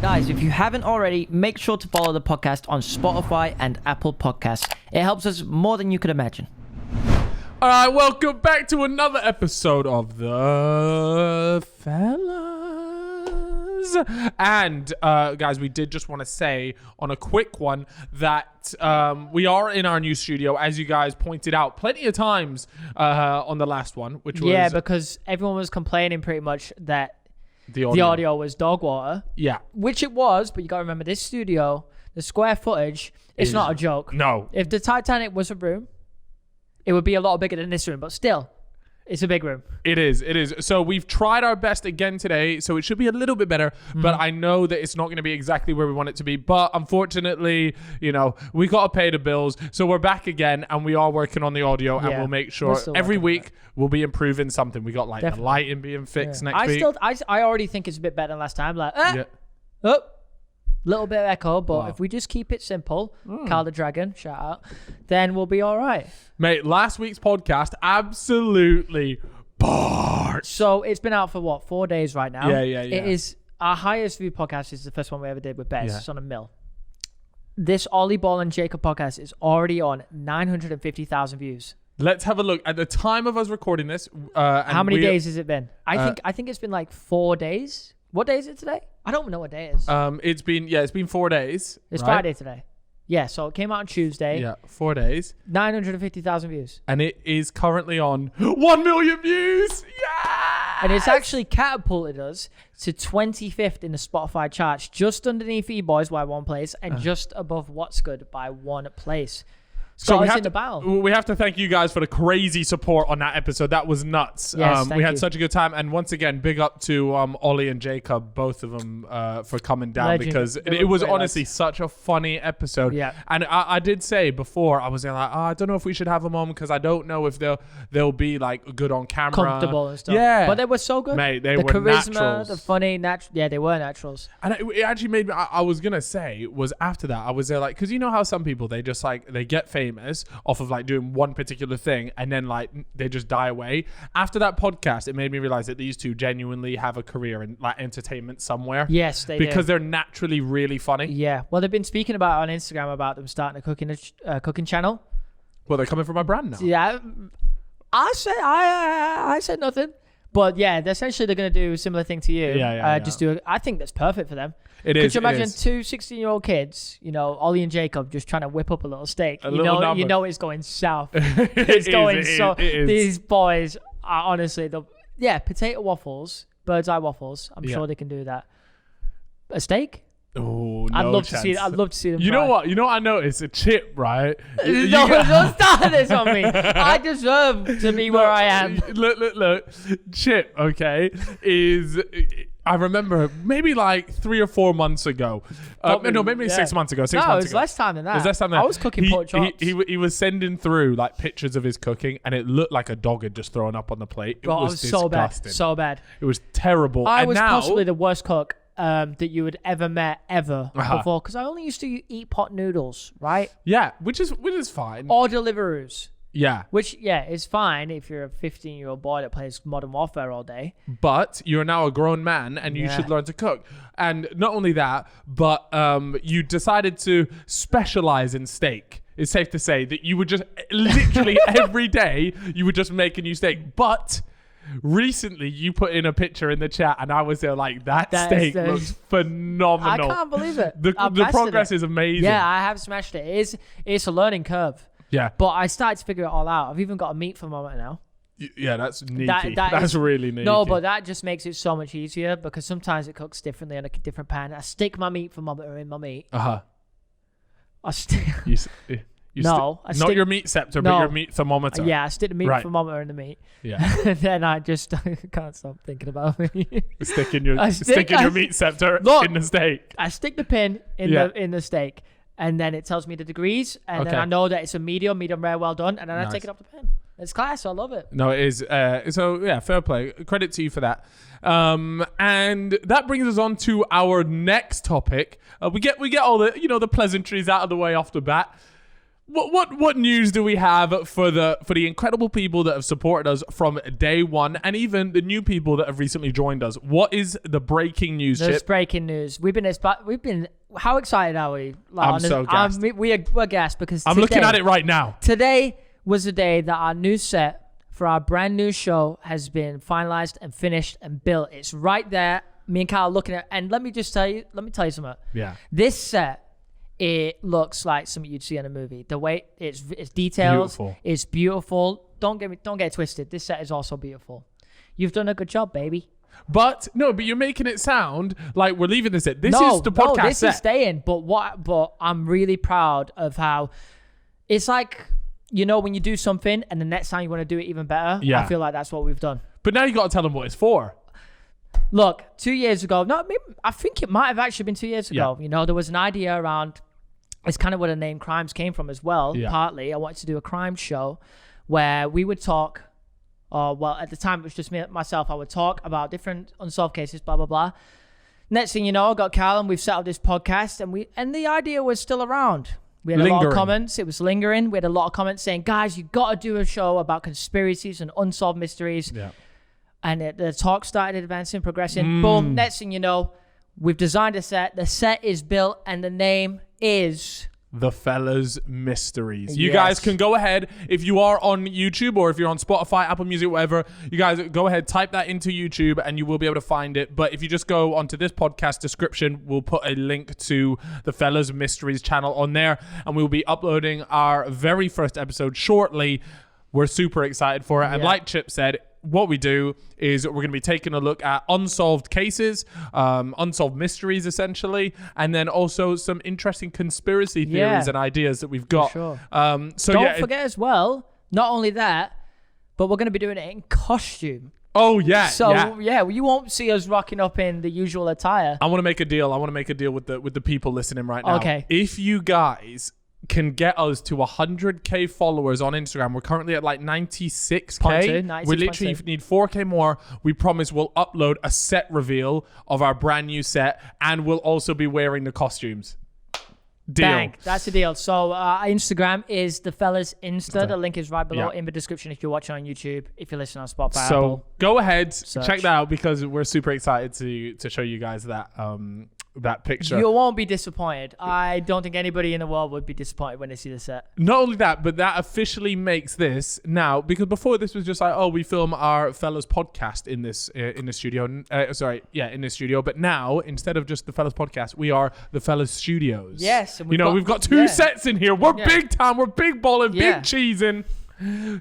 Guys, if you haven't already, make sure to follow the podcast on Spotify and Apple Podcasts. It helps us more than you could imagine. All right, welcome back to another episode of The Fellas. And, guys, we did just want to say on a quick one that we are in our new studio, as you guys pointed out plenty of times on the last one, which was... Yeah, because everyone was complaining pretty much that the audio was dog water. Yeah. Which it was, but you got to remember this studio, the square footage, it's not a joke. No. If the Titanic was a room, it would be a lot bigger than this room, but still, it's a big room. It is. So we've tried our best again today, so it should be a little bit better, but I know that it's not going to be exactly where we want it to be. But unfortunately, we got to pay the bills, so we're back again, and we are working on the audio, and we'll make sure every week we'll be improving something. We got the lighting being fixed next week. I already think it's a bit better than last time. Little bit of echo, but if we just keep it simple, Carl the Dragon, shout out, then we'll be all right. Mate, last week's podcast absolutely barred. So it's been out for what, 4 days right now? Yeah. It is our highest viewed podcast. Is the first one we ever did with Bez. Yeah. It's on a mill. This Ollie Ball and Jacob podcast is already on 950,000 views. Let's have a look at the time of us recording this. How many days has it been? I think it's been like 4 days. What day is it today? I don't know what day it is. It's been 4 days. It's right? Friday today. Yeah, so it came out on Tuesday. Yeah, 4 days. 950,000 views. And it is currently on 1 million views. Yeah. And it's actually catapulted us to 25th in the Spotify charts, just underneath E-Boys by one place and just above What's Good by one place. So we have to thank you guys for the crazy support on that episode. That was nuts. Yes, we had such a good time. And once again, big up to Ollie and Jacob, both of them, for coming down. Legend. Because it was honestly such a funny episode. Yeah. And I did say before, I was like, I don't know if we should have them on because I don't know if they'll be like good on camera. Comfortable and stuff. Yeah. But they were so good. Mate, they the were charisma, naturals. the funny, yeah, they were naturals. And it actually made me, I was going to say, was after that, I was there like, because you know how some people, they just like, they get famous off of like doing one particular thing and then like they just die away. After that podcast, it made me realize that these two genuinely have a career in like entertainment somewhere. Yes, they do. Because they're naturally really funny. Yeah. Well, they've been speaking about on Instagram about them starting a cooking channel. Well, they're coming from my brand now. Yeah. I said nothing. But yeah, essentially they're going to do a similar thing to you. Yeah. I think that's perfect for them. It is. Could you imagine two 16-year-old kids, Ollie and Jacob, just trying to whip up a little steak? You know it's going south. It's going so. These boys are honestly potato waffles, bird's eye waffles. I'm sure they can do that. A steak? Oh, no I'd love chance. to see. I'd love to see them. You know what? I noticed a chip, right? Don't start this on me. I deserve to be where I am. Look. Chip, okay, I remember maybe like 3 or 4 months ago. Maybe 6 months ago. 6 months ago. No, it was less time than that. I was cooking pork chops. He was sending through like pictures of his cooking, and it looked like a dog had just thrown up on the plate. It was disgusting. So bad. It was terrible. I was possibly the worst cook that you had ever met before, because I only used to eat pot noodles, right? Yeah, which is fine. Or Deliveroos. Yeah. Which, is fine if you're a 15-year-old boy that plays Modern Warfare all day. But you're now a grown man and you should learn to cook. And not only that, but you decided to specialize in steak. It's safe to say that you would just literally every day, you would just make a new steak. But recently you put in a picture in the chat and I was there like, that steak looks phenomenal. I can't believe it. The progress is amazing. Yeah, I have smashed it. It's a learning curve. Yeah. But I started to figure it all out. I've even got a meat thermometer now. Yeah, that's neaky. That's really neaky. No, but that just makes it so much easier because sometimes it cooks differently on a different pan. I stick my meat thermometer in my meat. Uh-huh. I stick... Not your meat scepter, but your meat thermometer. Yeah, I stick the meat thermometer in the meat. Yeah. And then I just can't stop thinking about me. Sticking your meat scepter in the steak. I stick the pin in the steak. And then it tells me the degrees, and then I know that it's a medium rare, well done, and then I take it off the pan. It's class. I love it. No, it is. Fair play. Credit to you for that. And that brings us on to our next topic. We get all the the pleasantries out of the way off the bat. What news do we have for the incredible people that have supported us from day one, and even the new people that have recently joined us? What is the breaking news, There's Chip? breaking news. We've been. How excited are we? I'm so gassed. We're gassed because I'm looking at it right now. Today was the day that our new set for our brand new show has been finalized and finished and built. It's right there. Me and Kyle are looking at, and let me tell you something. Yeah. This set, it looks like something you'd see in a movie. The way it's detailed, Beautiful. it's beautiful. Don't get it twisted. This set is also beautiful. You've done a good job, baby. But you're making it sound like we're leaving this set. This is the podcast No, this set. is staying. But I'm really proud of how it's like, when you do something and the next time you want to do it even better. Yeah. I feel like that's what we've done. But now you got to tell them what it's for. Look, 2 years ago, I think it might have actually been 2 years ago. Yeah. There was an idea around, it's kind of where the name Crimes came from as well, Yeah. partly. I wanted to do a crime show where we would talk, at the time it was just myself, I would talk about different unsolved cases, blah, blah, blah. Next thing you know, I got Cal and we've set up this podcast and the idea was still around. We had a lot of comments. It was lingering. We had a lot of comments saying, guys, you got to do a show about conspiracies and unsolved mysteries. Yeah. And the talk started advancing, progressing. Boom. Next thing you know, we've designed a set. The set is built and the name is The Fellas Mysteries. You Yes. guys can go ahead, if you are on YouTube or if you're on Spotify, Apple Music, whatever, you guys go ahead, type that into YouTube and you will be able to find it. But if you just go onto this podcast description, we'll put a link to the Fellas Mysteries channel on there, and we'll be uploading our very first episode shortly. We're super excited for it. And Yeah. like Chip said, what we do is we're going to be taking a look at unsolved cases, unsolved mysteries, essentially, and then also some interesting conspiracy theories and ideas that we've got. sure. Don't Don't forget as well, not only that, but we're going to be doing it in costume. Oh, yeah. So, you won't see us rocking up in the usual attire. I want to make a deal. I want to make a deal with the people listening right now. Okay. If you guys can get us to 100k followers on Instagram. We're currently at like 96k. We literally need 4k more. We promise we'll upload a set reveal of our brand new set, and we'll also be wearing the costumes. Deal. Bang. That's the deal. So Instagram is the Fellas Insta. The link is right below in the description if you're watching on YouTube. If you're listening on Spotify, so Apple, go ahead, search. check that out, because we're super excited to show you guys that picture. You won't be disappointed. I don't think anybody in the world would be disappointed when they see the set. Not only that, but that officially makes this now, because before this was just like, oh, we film our Fellas podcast in this studio. In this studio. But now, instead of just the Fellas podcast, we are the Fellas Studios. Yes. And we've got two sets in here. We're big time. We're big balling, big cheesing.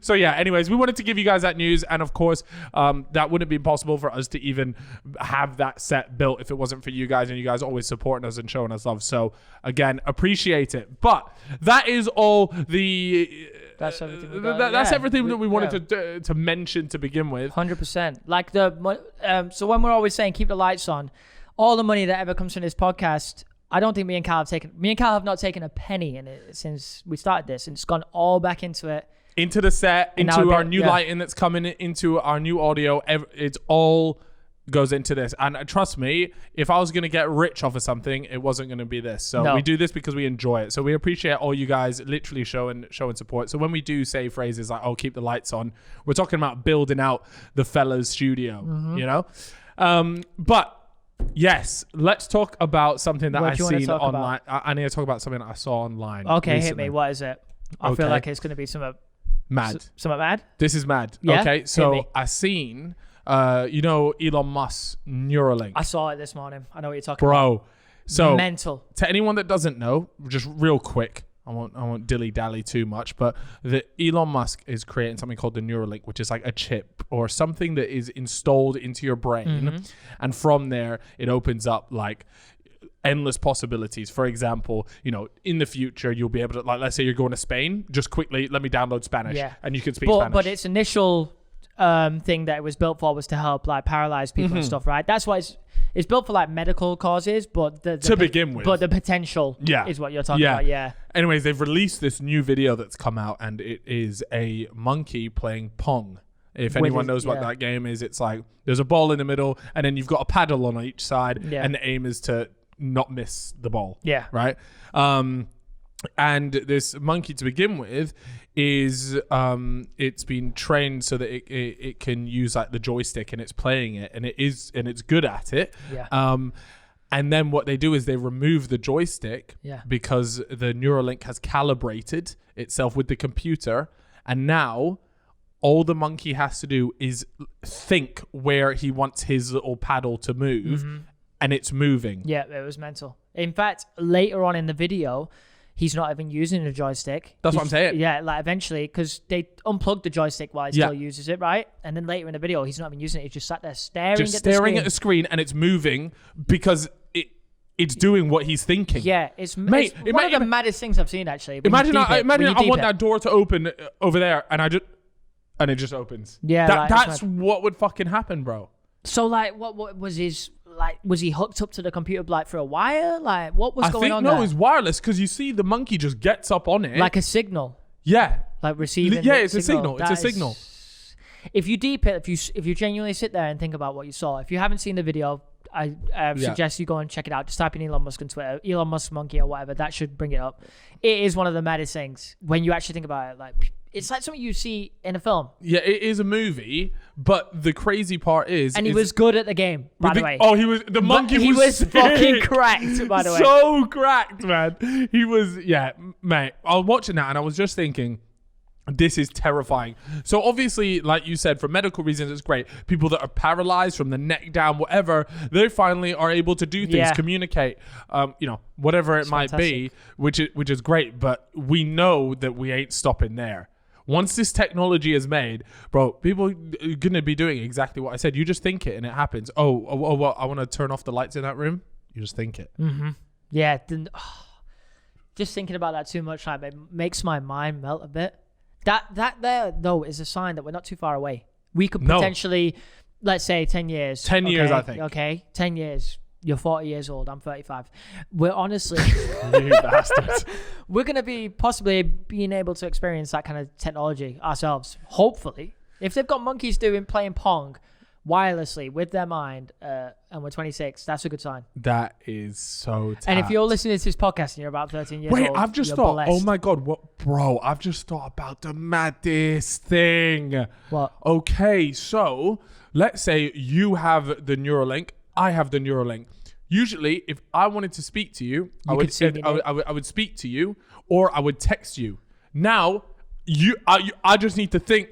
So anyways, we wanted to give you guys that news, and of course that wouldn't be possible for us to even have that set built if it wasn't for you guys, and you guys always supporting us and showing us love. So again, appreciate it. But that is all that's everything. That's everything that we wanted to mention to begin with. 100%. Like so when we're always saying keep the lights on, all the money that ever comes from this podcast, I don't think me and Kyle have not taken a penny in it since we started this, and it's gone all back into it. Into the set, into our new lighting that's coming, into our new audio. It's all goes into this. And trust me, if I was going to get rich off of something, it wasn't going to be this. So we do this because we enjoy it. So we appreciate all you guys literally showing support. So when we do say phrases like, oh, keep the lights on, we're talking about building out the Fellas studio, you know? But yes, let's talk about something that I've seen online. I need to talk about something that I saw online. Okay, recently. hit me. What is it? I feel like it's going to be some mad. Something mad? This is mad. Yeah? Okay, so I seen, Elon Musk's Neuralink. I saw it this morning. I know what you're talking about. Bro, so mental. To anyone that doesn't know, just real quick, I won't dilly-dally too much, but Elon Musk is creating something called the Neuralink, which is like a chip or something that is installed into your brain. And from there, it opens up like endless possibilities. For example, in the future, you'll be able to, like, let's say you're going to Spain, just quickly, let me download Spanish, and you can speak Spanish. But its initial thing that it was built for was to help like paralyze people and stuff, right? That's why it's built for like medical causes, but to begin with, but the potential is what you're talking about. Yeah. Anyways, they've released this new video that's come out, and it is a monkey playing Pong. If anyone knows what that game is, it's like there's a ball in the middle, and then you've got a paddle on each side, and the aim is to not miss the ball. Yeah. Right. And this monkey, to begin with, is it's been trained so that it can use like the joystick, and it's playing it, and it's good at it. Yeah. And then what they do is they remove the joystick because the Neuralink has calibrated itself with the computer, and now all the monkey has to do is think where he wants his little paddle to move, and it's moving. Yeah, it was mental. In fact, later on in the video, he's not even using the joystick. That's what I'm saying. Yeah, like eventually, because they unplugged the joystick while he still uses it, right? And then later in the video, he's not even using it. He's just sat there staring at the screen, and it's moving because it's doing what he's thinking. Yeah, it's one of the maddest things I've seen, actually. Imagine I want that door to open over there, and it just opens. Yeah, that's what would fucking happen, bro. So, like, what was his... Like, was he hooked up to the computer like through a wire? Like, what was going on there? No, it was wireless, because you see the monkey just gets up on it. Like a signal. Yeah. Like receiving. Yeah, it's a signal. It's a signal. If you deep it, if you genuinely sit there and think about what you saw, if you haven't seen the video, I suggest you go and check it out. Just type in Elon Musk on Twitter, Elon Musk monkey or whatever. That should bring it up. It is one of the maddest things when you actually think about it. Like, it's like something you see in a film. Yeah, it is a movie, but the crazy part is... And he was good at the game, by the way. Oh, the monkey was... He was fucking cracked, by the way. So cracked, man. He was... Yeah, mate. I was watching that and I was just thinking, this is terrifying. So obviously, like you said, for medical reasons, it's great. People that are paralyzed from the neck down, whatever, they finally are able to do things, communicate, whatever it might be, which is great. But we know that we ain't stopping there. Once this technology is made, bro, people are going to be doing exactly what I said. You just think it and it happens. Oh, well, I want to turn off the lights in that room. You just think it. Mm-hmm. Yeah. Just thinking about that too much, like, it makes my mind melt a bit. That there, though, is a sign that we're not too far away. We could potentially, let's say 10 years. 10 years, I think. Okay, 10 years. You're 40 years old. I'm 35. We're honestly... You bastard. We're going to be possibly being able to experience that kind of technology ourselves. Hopefully. If they've got monkeys playing Pong wirelessly with their mind, and we're 26, that's a good sign. That is so tapped. And if you're listening to this podcast and you're about 13 years old, I've just thought, blessed. Oh my God, what, bro, I've just thought about the maddest thing. What? Okay, so let's say you have the Neuralink, I have the Neuralink. Usually, if I wanted to speak to you, I would speak to you, or I would text you. Now, I just need to think,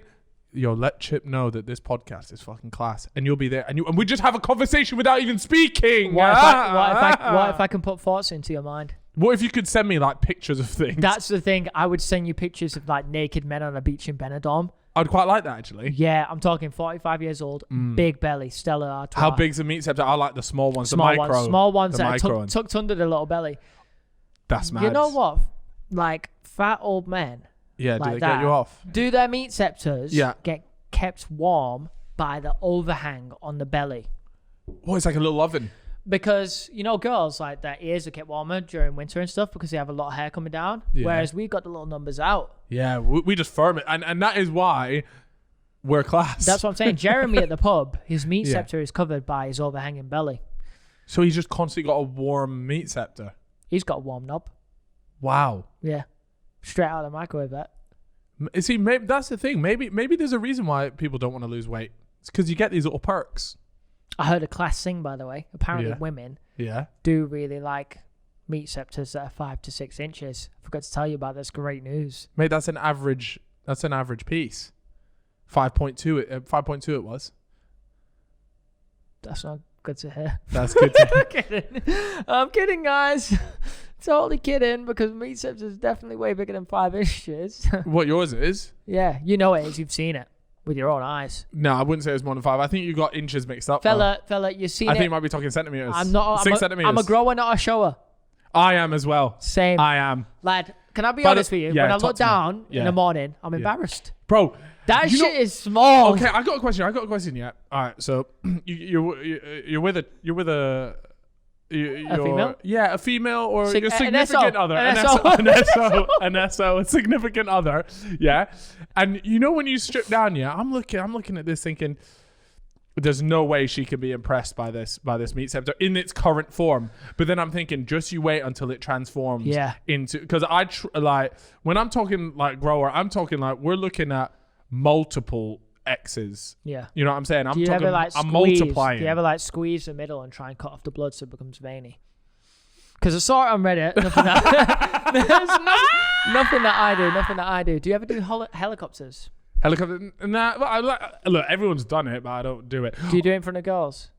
yo, let Chip know that this podcast is fucking class, and you'll be there, and we just have a conversation without even speaking. What if I can put thoughts into your mind? What if you could send me like pictures of things? That's the thing. I would send you pictures of like naked men on a beach in Benidorm. I'd quite like that, actually. Yeah, I'm talking 45 years old, big belly, Stella Artois. How big's the meat scepter? I like the small ones, small ones that are tucked under the little belly. That's mad. You know what? Like fat old men. Yeah, like do they get you off? Do their meat scepters get kept warm by the overhang on the belly? Well, it's like a little oven. Because, girls, like, their ears are kept warmer during winter and stuff because they have a lot of hair coming down. Yeah. Whereas we got the little numbers out. Yeah, we just firm it. And that is why we're class. That's what I'm saying. Jeremy at the pub, his meat scepter is covered by his overhanging belly. So he's just constantly got a warm meat scepter? He's got a warm knob. Wow. Yeah. Straight out of the microwave, that. See, maybe that's the thing. Maybe there's a reason why people don't want to lose weight. It's because you get these little perks. I heard a class thing, by the way. Apparently women do really like meat scepters that are 5 to 6 inches. I forgot to tell you about this. Great news. Mate, that's an average piece. 5.2 it was. That's not good to hear. That's good to hear. I'm kidding. I'm kidding, guys. Totally kidding, because meat scepter is definitely way bigger than 5 inches. What, yours is? Yeah, you know it is. You've seen it with your own eyes. No, I wouldn't say it was more than 5. I think you got inches mixed up. Fella, you've seen it. I think you might be talking centimeters. I'm not. 6 centimeters. I'm a grower, not a shower. I am as well. Same. I am. Lad, can I be honest with you? Yeah, when I look down in the morning, I'm embarrassed. Bro. That shit is small. Okay, I got a question. Yeah. All right. So you're with a female? Yeah, a female or your significant other. An SO, a significant other. Yeah. And when you strip down, I'm looking at this thinking, there's no way she can be impressed by this meat scepter in its current form. But then I'm thinking, just you wait until it transforms into, because like when I'm talking like grower, I'm talking like we're looking at multiple X's. Yeah. You know what I'm saying? I'm I'm multiplying. Do you ever like squeeze the middle and try and cut off the blood so it becomes veiny? Because I saw it on Reddit. Nothing that I do. Do you ever do helicopters? Helicopter? Nah. Look, everyone's done it, but I don't do it. Do you do it in front of girls?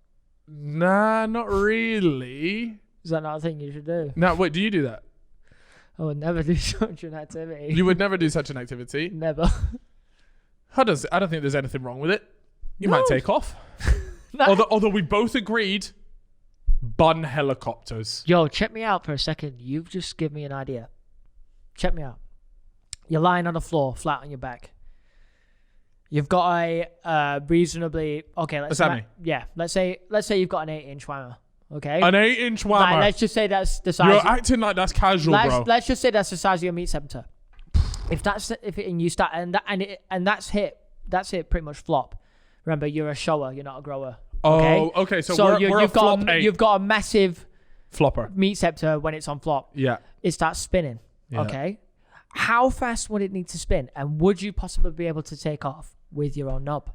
Nah, not really. Is that not a thing you should do? No, wait. Do you do that? I would never do such an activity. You would never do such an activity? Never. I don't think there's anything wrong with it. You might take off. Although we both agreed, bun helicopters. Yo, check me out for a second. You've just given me an idea. Check me out. You're lying on the floor, flat on your back. You've got a reasonably let's say you've got an 8-inch whammer. Okay, an 8-inch whammer. Let's just say that's the size. You're acting like that's casual, bro. Let's just say that's the size of your meat scepter. That's it pretty much flop. Remember, you're a shower, you're not a grower. Oh, okay. So you've got a massive flopper meat scepter when it's on flop. Yeah, it starts spinning. Yeah. Okay, how fast would it need to spin, and would you possibly be able to take off with your own knob?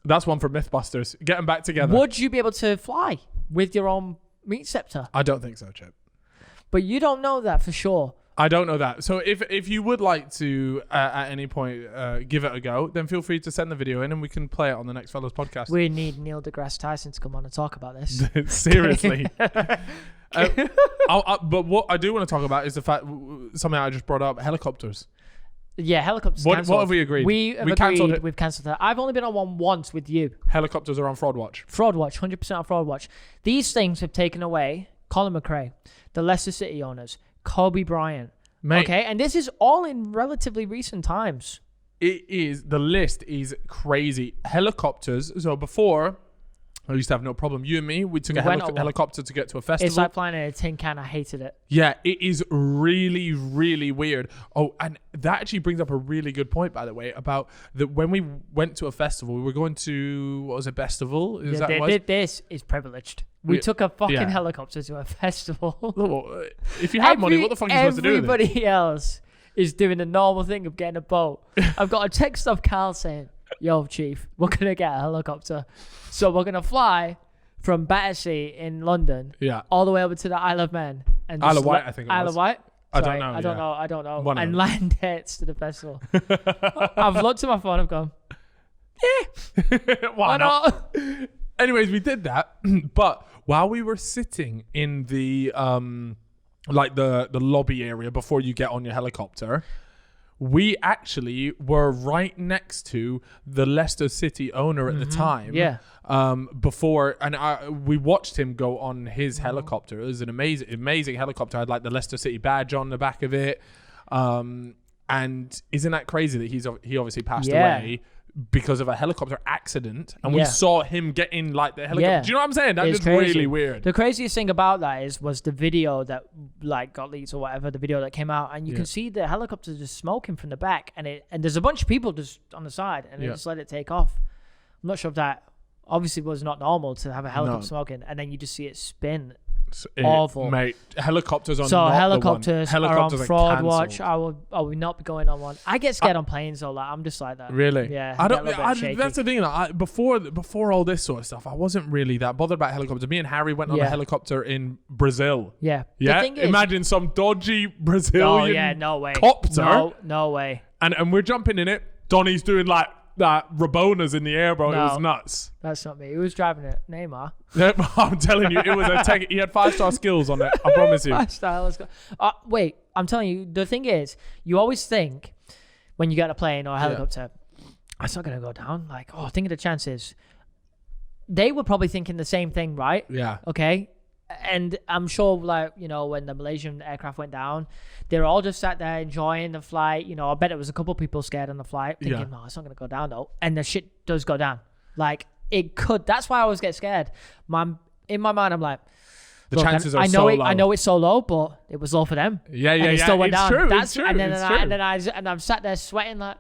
That's one for Mythbusters. Get them back together. Would you be able to fly with your own meat scepter? I don't think so, Chip. But you don't know that for sure. I don't know that. So if you would like to at any point give it a go, then feel free to send the video in and we can play it on the Next Fellows podcast. We need Neil deGrasse Tyson to come on and talk about this. Seriously. But what I do want to talk about is the fact, something I just brought up, helicopters. Yeah, helicopters. What have we agreed? We've cancelled it. We've cancelled that. I've only been on one once with you. Helicopters are on Fraud Watch. Fraud Watch, 100% on Fraud Watch. These things have taken away Colin McRae, the Leicester City owners, Kobe Bryant. Mate, okay, and this is all in relatively recent times. It is. The list is crazy. Helicopters. So before, I used to have no problem. You and me, we took a helicopter to get to a festival. It's like flying in a tin can. I hated it. Yeah, it is really, really weird. Oh, and that actually brings up a really good point, by the way, about that when we went to a festival, we were going to, what was it, Festival? This is privileged. We took a fucking helicopter to a festival. If you have money, what the fuck are you supposed to do with it? Everybody else is doing the normal thing of getting a boat. I've got a text off Carl saying, yo, Chief, we're going to get a helicopter. So we're going to fly from Battersea in London all the way over to the Isle of Man. And Isle of Wight, I think it was. Isle of Wight? Sorry, I don't know. And land dates to the festival. I've looked at my phone, I've gone, why not? Anyways, we did that. But while we were sitting in the the lobby area before you get on your helicopter, we actually were right next to the Leicester City owner at the time. Yeah. We watched him go on his helicopter. It was an amazing helicopter. I had like the Leicester City badge on the back of it. And isn't that crazy that he obviously passed away because of a helicopter accident, and we saw him get in like the helicopter. Yeah. Do you know what I'm saying? That is really weird. The craziest thing about that was the video that like got leaked or whatever, the video that came out, and you can see the helicopter just smoking from the back, and there's a bunch of people just on the side, and they just let it take off. I'm not sure if that obviously was not normal to have a helicopter smoking, and then you just see it spin. Awful, mate. Helicopters are helicopters are on Fraud Watch. I will not be going on one. I get scared on planes though. Like I'm just like that. Really? Yeah. That's the thing. Like, before all this sort of stuff, I wasn't really that bothered about helicopters. Me and Harry went on a helicopter in Brazil. Yeah. Yeah. The thing is, imagine some dodgy Brazilian no way. Copter. No way. And we're jumping in it. Donnie's doing like that Rabonas in the air, bro. No, it was nuts. That's not me. Who was driving it? Neymar. I'm telling you, it was a tech. He had 5-star skills on it. I promise you. 5-star. Let's go. Wait, I'm telling you. The thing is, you always think when you get a plane or a helicopter, it's not gonna go down. Like, think of the chances. They were probably thinking the same thing, right? Yeah. Okay. And I'm sure, like, when the Malaysian aircraft went down, they were all just sat there enjoying the flight. I bet it was a couple people scared on the flight, thinking, no, it's not going to go down, though. And the shit does go down. Like, it could. That's why I always get scared. In my mind, I'm like, the chances are so low. I know it's so low, but it was low for them. Yeah. And it still went down. True, it's true. And then I'm sat there sweating like,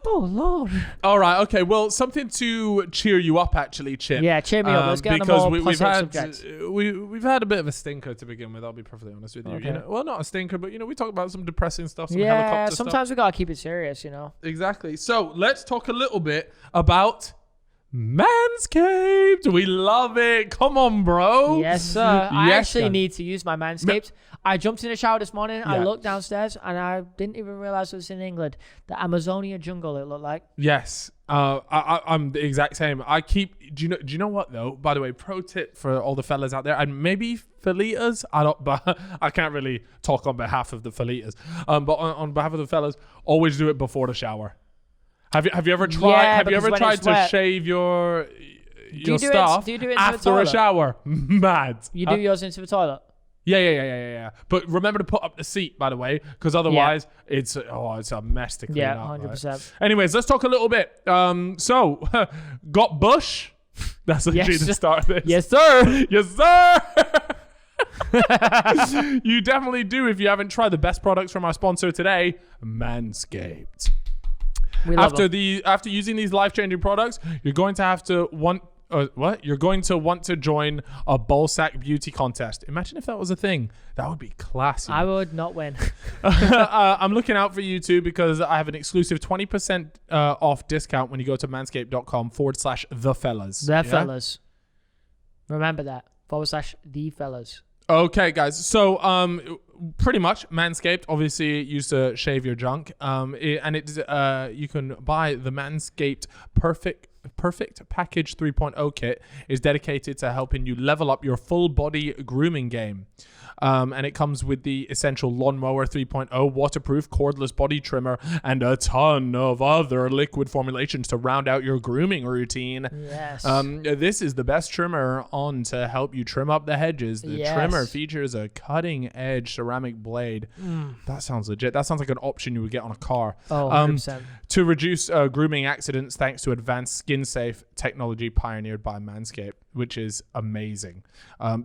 Oh, Lord. All right. Okay. Well, something to cheer you up, actually, Chip. Yeah, cheer me up. Let's get on the more positive subjects. We've had a bit of a stinker to begin with. I'll be perfectly honest with you. Okay. You know, well, not a stinker, but we talk about some depressing stuff, some helicopter stuff. Sometimes we gotta keep it serious, Exactly. So let's talk a little bit about Manscaped. We love it. Come on, bro. Yes, sir. I actually need to use my Manscaped. I jumped in the shower this morning. I looked downstairs and I didn't even realize it was in England. The Amazonia jungle, it looked like. Yes. I'm the exact same. Do you know what though? By the way, pro tip for all the fellas out there, and maybe fellitas. But I can't really talk on behalf of the fellitas. But on behalf of the fellas, always do it before the shower. Have you ever tried? Yeah, have you ever tried to shave your stuff do you do it after a shower? Mad. You do yours into the toilet? Yeah. But remember to put up the seat, by the way, because otherwise it's a mess to clean up. Yeah, 100%. Right? Anyways, let's talk a little bit. So, got bush? That's literally the start of this. Yes, sir. Yes, sir. You definitely do if you haven't tried the best products from our sponsor today, Manscaped. After using these life-changing products, you're going to want to join a ball sack beauty contest. Imagine if that was a thing. That would be classy. I would not win. I'm looking out for you too because I have an exclusive 20% off discount when you go to manscaped.com/thefellas. The fellas. Remember that. /the fellas. Okay, guys. So, pretty much, Manscaped obviously used to shave your junk. You can buy the Manscaped Perfect Package 3.0 kit. Is dedicated to helping you level up your full body grooming game. And it comes with the essential Lawnmower 3.0 waterproof cordless body trimmer and a ton of other liquid formulations to round out your grooming routine. Yes. This is the best trimmer on to help you trim up the hedges. The trimmer features a cutting edge ceramic blade. That sounds legit. That sounds like an option you would get on a car. Oh, 100%. To reduce grooming accidents thanks to advanced skin-safe technology pioneered by Manscaped, which is amazing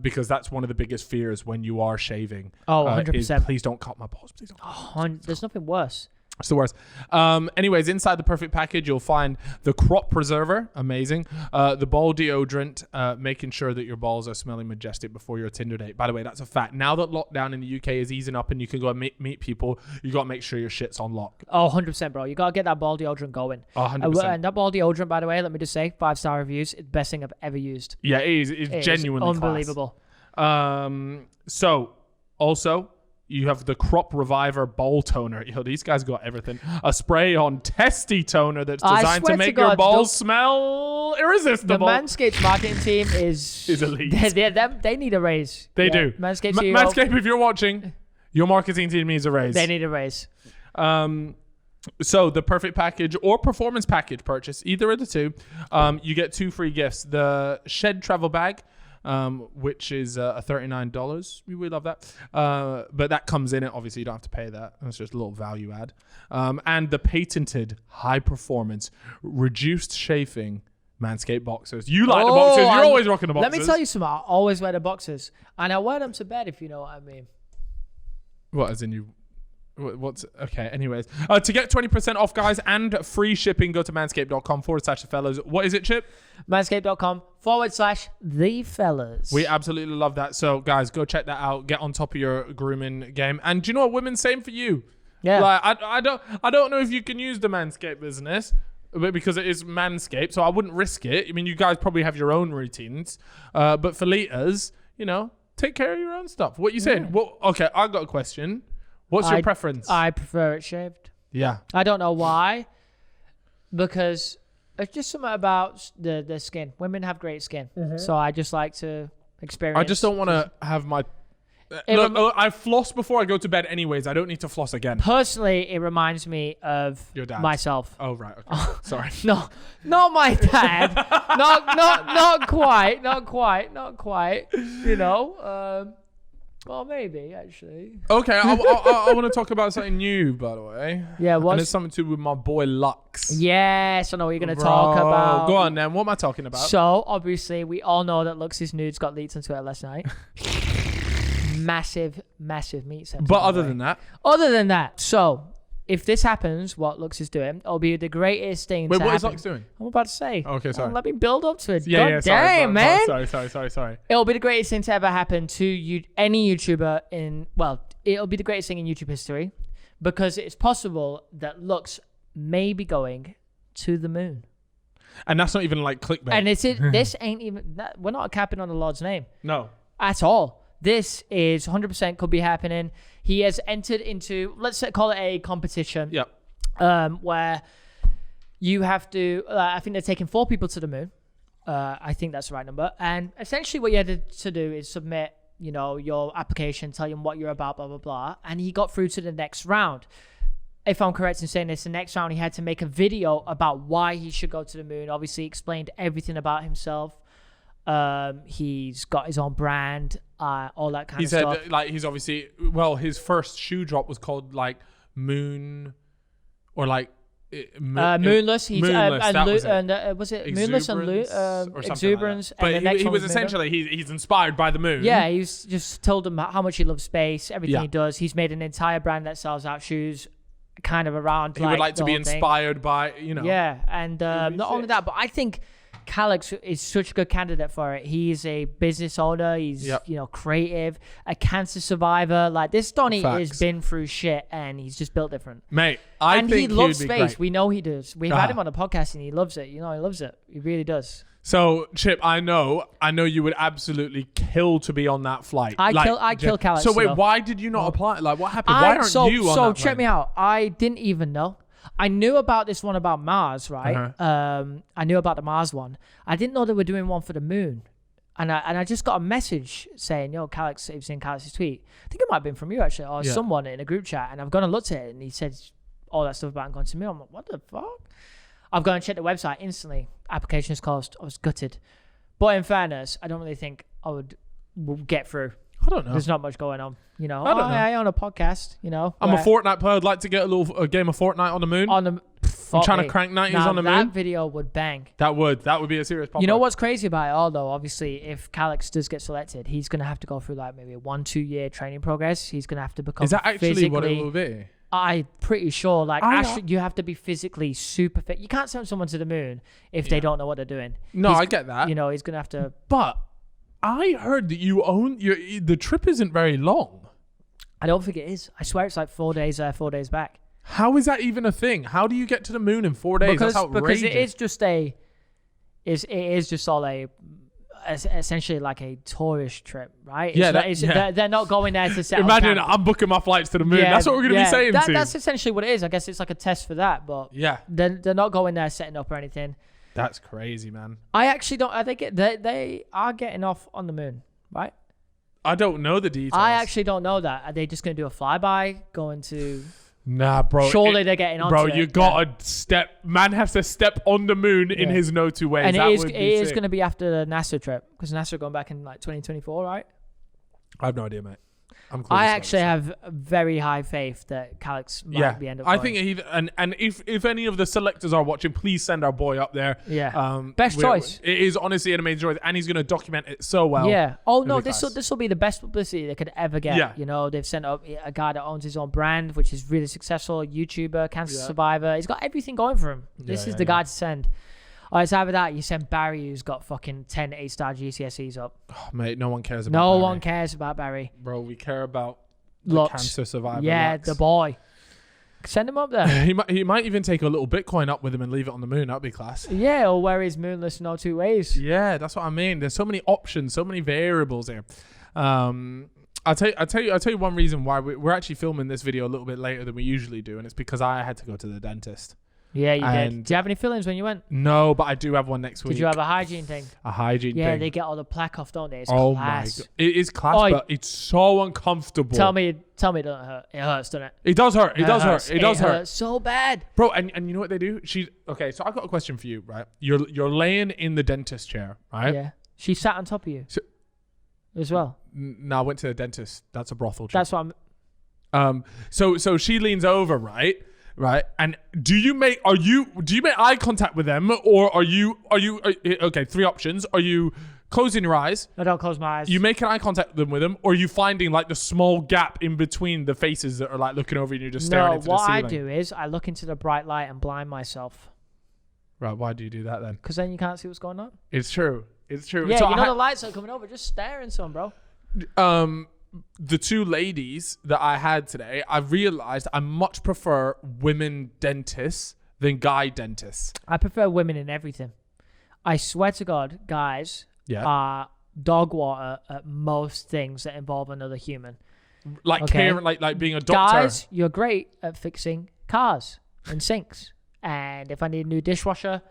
because that's one of the biggest fears when you are shaving. Oh, 100%. Please don't cut my balls. Please don't cut my balls. There's nothing worse. It's the worst. Anyways, inside the perfect package, you'll find the crop preserver, amazing. The ball deodorant, making sure that your balls are smelling majestic before your Tinder date. By the way, that's a fact. Now that lockdown in the UK is easing up and you can go and meet people, you got to make sure your shit's on lock. Oh, 100%, bro. You got to get that ball deodorant going. 100%. And that ball deodorant, by the way, let me just say, 5-star reviews. It's the best thing I've ever used. Yeah, it is. It's genuinely unbelievable. So, also, you have the Crop Reviver Ball Toner. These guys got everything. A spray-on testy toner that's designed to make your balls smell irresistible. The Manscaped marketing team is elite. They need a raise. They do. Manscaped, Manscaped, if you're watching, your marketing team needs a raise. They need a raise. So the perfect package or performance package purchase, either of the two, you get 2 free gifts. The Shed Travel Bag, which is $39. We love that. But that comes in it. Obviously, you don't have to pay that. That's just a little value add. And the patented high-performance reduced chafing Manscaped boxers. You like the boxers. You're always rocking the boxers. Let me tell you something. I always wear the boxers. And I wear them to bed, if you know what I mean. What, as in you... What's okay? Anyways, to get 20% off, guys, and free shipping, go to manscaped.com/thefellas. What is it, Chip? Manscaped.com/thefellas. We absolutely love that. So, guys, go check that out. Get on top of your grooming game. And do you know what, women? Same for you. Yeah. Like, I don't know if you can use the Manscaped business, but because it is Manscaped, so I wouldn't risk it. I mean, you guys probably have your own routines, but for leaders, take care of your own stuff. What you saying? Well, okay, I got a question. What's your preference? I prefer it shaved. Yeah. I don't know why. Because it's just something about the skin. Women have great skin. Mm-hmm. So I just like to experience. I just don't want to have my... Look, I floss before I go to bed anyways. I don't need to floss again. Personally, it reminds me of your dad. Myself. Oh, right. Okay. Sorry. No, not my dad. not quite. Well, maybe, actually. Okay, I want to talk about something new, by the way. Yeah, what? And it's something to do with my boy Lux. Yes, I know what you're going to talk about. Go on, then. What am I talking about? So, obviously, we all know that Lux's nudes got leaked on Twitter last night. Massive meat set. But other than that? Other than that, so, if this happens, what Lux is doing, it'll be the greatest thing. Wait, to what is happen. Lux doing? I'm about to say. Okay, sorry. Let me build up to it. Yeah, God sorry, damn, man. Sorry. It'll be the greatest thing to ever happen to any YouTuber it'll be the greatest thing in YouTube history because it's possible that Lux may be going to the moon. And that's not even like clickbait. And this ain't even, we're not capping on the Lord's name. No. At all. This is 100% could be happening. He has entered into, let's call it a competition. Yep. Where you have to, I think they're taking 4 people to the moon. I think that's the right number. And essentially what you had to do is submit, your application, tell him what you're about, blah, blah, blah. And he got through to the next round. If I'm correct in saying this, the next round he had to make a video about why he should go to the moon. Obviously explained everything about himself. He's got his own brand, all that kind of stuff. He said he's obviously, his first shoe drop was called like Moon or like Moonless. He's Moonless. Was it Moonless and Exuberance? Like and he was essentially he's inspired by the moon. Yeah, he's just told them how much he loves space, everything he does. He's made an entire brand that sells out shoes, kind of around. He would like to be inspired by, Yeah, and not only that, but I think Calix is such a good candidate for it. He's a business owner. He's creative, a cancer survivor. Like this Donnie has been through shit, and he's just built different. Mate, I think he loves be space. Great. We know he does. We've had him on the podcast, and he loves it. He loves it. He really does. So Chip, I know you would absolutely kill to be on that flight. I kill Calix. So wait, why did you not apply? Like, what happened? Why aren't you on that? So check me out. I didn't even know. I knew about this one about Mars, right? I knew about the Mars one. I didn't know they were doing one for the moon. And I just got a message saying, yo, Calix, you've seen Calix's tweet. I think it might have been from you, actually, or someone in a group chat. And I've gone and looked at it, and he said all that stuff about it going to me. I'm like, what the fuck? I've gone and checked the website instantly. Application is closed. I was gutted. But in fairness, I don't really think I would get through. I don't know. There's not much going on. I don't know. I own a podcast, I'm a Fortnite player. I'd like to get a game of Fortnite on the moon. I'm trying to crank 90s on the moon. That video would bang. That would be a serious pop. You know what's crazy about it all, though? Obviously, if Calix does get selected, he's going to have to go through like maybe a 1-2 year training progress. He's going to have to become Is that actually what it will be? I'm pretty sure. You have to be physically super fit. You can't send someone to the moon if they don't know what they're doing. No, I get that. He's going to have to... But I heard that you own... the trip isn't very long. I don't think it is. I swear it's like 4 days there, 4 days back. How is that even a thing? How do you get to the moon in 4 days? That's outrageous. Because it is just essentially like a tourist trip, right? They're not going there to set Imagine I'm booking my flights to the moon. That's what we're going to be saying to. That's essentially what it is. I guess it's like a test for that, but they're not going there setting up or anything. That's crazy, man. I actually don't. I think they are getting off on the moon, right? I don't know the details. I actually don't know that. Are they just going to do a flyby, going to... Nah, bro. Surely they're getting onto it. Bro, you got to step... Man has to step on the moon in his no-two ways. And it is going to be after the NASA trip, because NASA are going back in like 2024, right? I have no idea, mate. I actually have very high faith that Calix might be end up going. I think and if any of the selectors are watching, please send our boy up there. Yeah. Best choice. It is honestly an amazing choice, and he's going to document it so well. Yeah. Oh no, this will be the best publicity they could ever get. Yeah. They've sent up a guy that owns his own brand, which is really successful, YouTuber, cancer survivor. He's got everything going for him. This is the guy to send. Or it's either that, you send Barry, who's got fucking 10 8-star GCSEs up. Oh, mate, no one cares about Barry. No one cares about Barry. Bro, we care about the cancer survivor. Yeah, Lux. the boy. Send him up there. He might even take a little Bitcoin up with him and leave it on the moon. That'd be class. Yeah, or wear his moonless no two ways. Yeah, that's what I mean. There's so many options, so many variables here. I'll tell you one reason why we're actually filming this video a little bit later than we usually do, and it's because I had to go to the dentist. Yeah, you did. Do you have any feelings when you went? No, but I do have one next week. Did you have a hygiene thing? A hygiene thing. Yeah, they get all the plaque off, don't they? It's class. My God. It is class, but it's so uncomfortable. Tell me it doesn't hurt. It hurts, doesn't it? It does hurt. It does hurt. It does hurt so bad. Bro, and you know what they do? Okay, so I've got a question for you, right? You're laying in the dentist chair, right? Yeah. She sat on top of you as well. No, I went to the dentist. That's a brothel chair. That's what I'm... So she leans over, right? Right, and do you make eye contact with them, or are you okay? 3 options. Are you closing your eyes. I don't close my eyes. You making eye contact with them, or are you finding like the small gap in between the faces that are like looking over you and you're just staring into the ceiling? No, what I do is I look into the bright light and blind myself. Right, why do you do that then? Because then you can't see what's going on. It's true. It's true. Yeah, so the lights are coming over. Just staring some, bro. The two ladies that I had today, I realized I much prefer women dentists than guy dentists. I prefer women in everything. I swear to God, guys are dog water at most things that involve another human. Like caring, like being a doctor. Guys, you're great at fixing cars and sinks. And if I need a new dishwasher,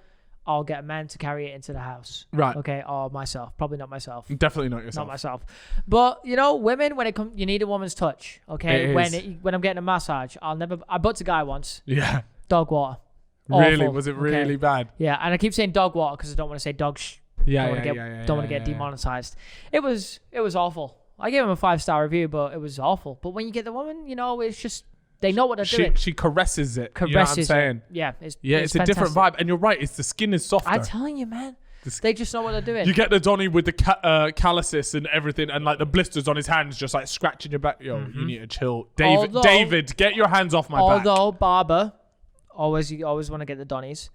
I'll get a man to carry it into the house. Right. Okay. Or myself. Probably not myself. Definitely not yourself. Not myself. But women, when it comes, you need a woman's touch. Okay. When I'm getting a massage, I booked a guy once. Yeah. Dog water. Really? Awful. Was it really bad? Yeah. And I keep saying dog water because I don't want to say dog. Don't want to get demonetized. It was awful. I gave him a 5-star review, but it was awful. But when you get the woman, it's just. They know what they're doing. She caresses it. You know what I'm saying? Yeah. It's a different vibe. And you're right. It's the skin is softer. I'm telling you, man. They just know what they're doing. You get the Donny with the calluses and everything and like the blisters on his hands just like scratching your back. Yo, you need to chill. David, get your hands off my back. Although Barber, you always want to get the Donnies.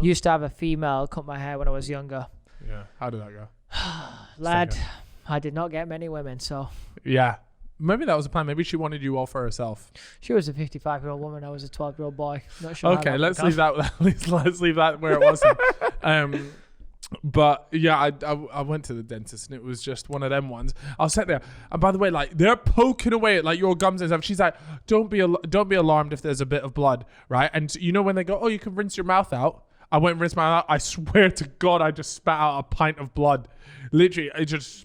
Used to have a female cut my hair when I was younger. Yeah. How did that go? Lad, I did not get many women, so. Yeah. Maybe that was the plan. Maybe she wanted you all for herself. She was a 55-year-old woman. I was a 12-year-old boy. Not sure. Okay, let's leave that. Let's leave that where it was. But yeah, I went to the dentist and it was just one of them ones. I was sat there, and by the way, like they're poking away at like your gums and stuff. She's like, "Don't be alarmed if there's a bit of blood, right?" And when they go, "Oh, you can rinse your mouth out." I went and rinsed my mouth out. I swear to God, I just spat out a pint of blood. Literally, I just.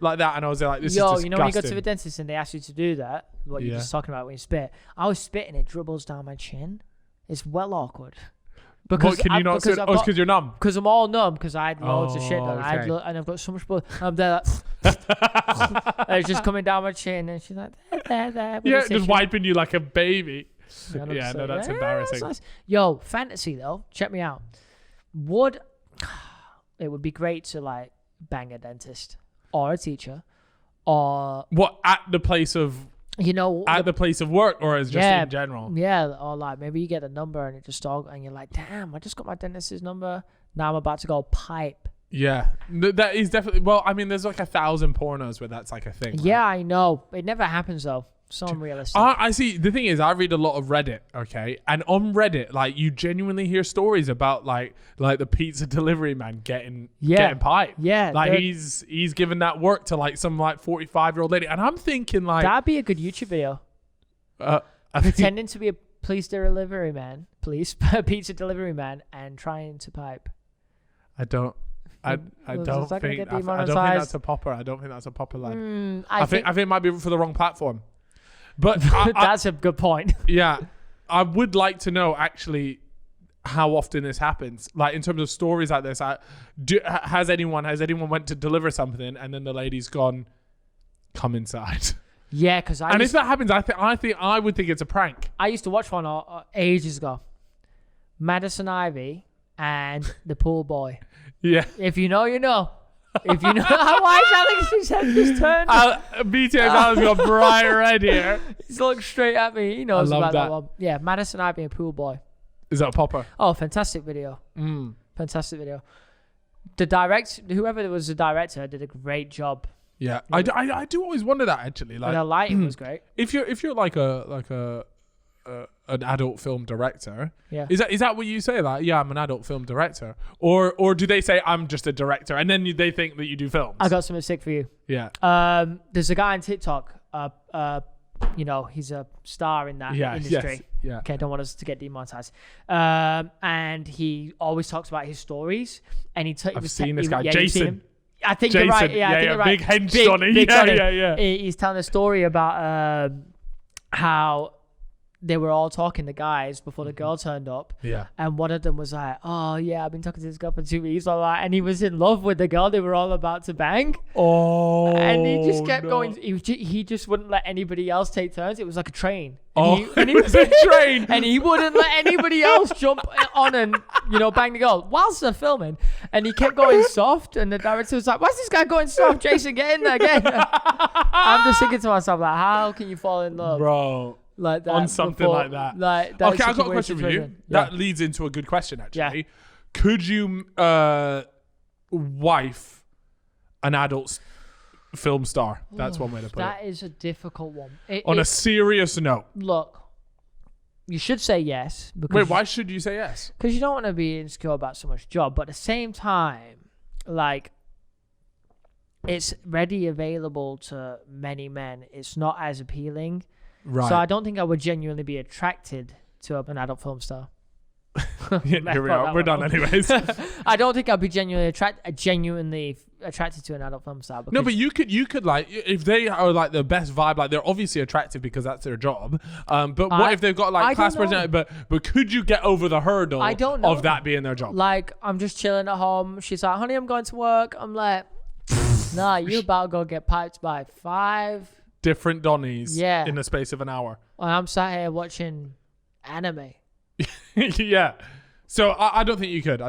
Like that, and I was like, "This is disgusting." When you go to the dentist and they ask you to do that, what you're just talking about when you spit. I was spitting, it dribbles down my chin. It's well awkward. Because can you not? Because you're numb. Because I'm all numb. Because I had loads of shit done. And I've got so much blood. I'm there. And it's just coming down my chin, and she's like, there. Yeah, just wiping you like a baby. Yeah, no, that's embarrassing. Nice. Yo, fantasy though. Check me out. It would be great to like bang a dentist. Or a teacher, or what at the place of the place of work, or as just in general. Yeah, or like maybe you get a number and it just and you're like, damn, I just got my dentist's number. Now I'm about to go pipe. Yeah, that is definitely. Well, I mean, there's like 1,000 pornos where that's like a thing. Yeah, right? I know. It never happens though. So unrealistic. I see. The thing is, I read a lot of Reddit, okay? And on Reddit, like, you genuinely hear stories about, like the pizza delivery man getting piped. Yeah. Like, he's given that work to, like, some, like, 45-year-old lady. And I'm thinking, like... That'd be a good YouTube video. Pretending to be a pizza delivery man, pizza delivery man, and trying to pipe. I don't think that's a popper. I don't think that's a popper line. I think it might be for the wrong platform. But that's a good point. Yeah, I would like to know actually how often this happens. Like in terms of stories like this, has anyone went to deliver something and then the lady's gone, come inside? Yeah, because if that happens, I would think it's a prank. I used to watch one ages ago, Madison Ivy and the pool boy. Yeah. If you know, you know. If you know, why is Alex's head just turned? BTS Alex got bright red here. He's looking straight at me. He knows about that one. Yeah, Madison Ivy and pool boy. Is that a popper? Oh, fantastic video. Fantastic video. Whoever was the director did a great job. Yeah, I do always wonder that actually. Like, the lighting was great. If you're like an adult film director, is that what you say? Like, yeah, I'm an adult film director, or do they say I'm just a director and then they think that you do films? I got something sick for you. Yeah. There's a guy on TikTok. He's a star in that industry. Yes, yeah. Okay, I don't want us to get demonetized. And he always talks about his stories. And I've seen this guy, Jason. I think you're right. Yeah, I think you're right. Big hench Johnny. Yeah. He's telling a story about how they were all talking, the guys, before the girl turned up. Yeah. And one of them was like, oh, yeah, I've been talking to this girl for 2 weeks. All that. And he was in love with the girl they were all about to bang. Oh. And he just kept going. He just wouldn't let anybody else take turns. It was like a train. And he was a train. And he wouldn't let anybody else jump on and, bang the girl whilst they're filming. And he kept going soft. And the director was like, why's this guy going soft? Jason, get in there again. I'm just thinking to myself, like, how can you fall in love? Bro. Like that on something like that. Okay, I've got a question for you. That leads into a good question, actually. Yeah. Could you wife an adult film star? That's one way to put it. That is a difficult one. On a serious note. Look, you should say yes. Wait, why should you say yes? Because you don't want to be insecure about someone's job. But at the same time, like, it's readily available to many men. It's not as appealing. Right. So I don't think I would genuinely be attracted to an adult film star. Here we are. We're done anyways. I don't think I'd be genuinely attracted to an adult film star. No, but you could like, if they are like the best vibe, like they're obviously attractive because that's their job. But what if they've got like class personality? But could you get over the hurdle of that being their job? Like, I'm just chilling at home. She's like, honey, I'm going to work. I'm like, nah, you about to go get piped by 5 different Donnies in the space of an hour. And I'm sat here watching anime. Yeah. So I don't think you could.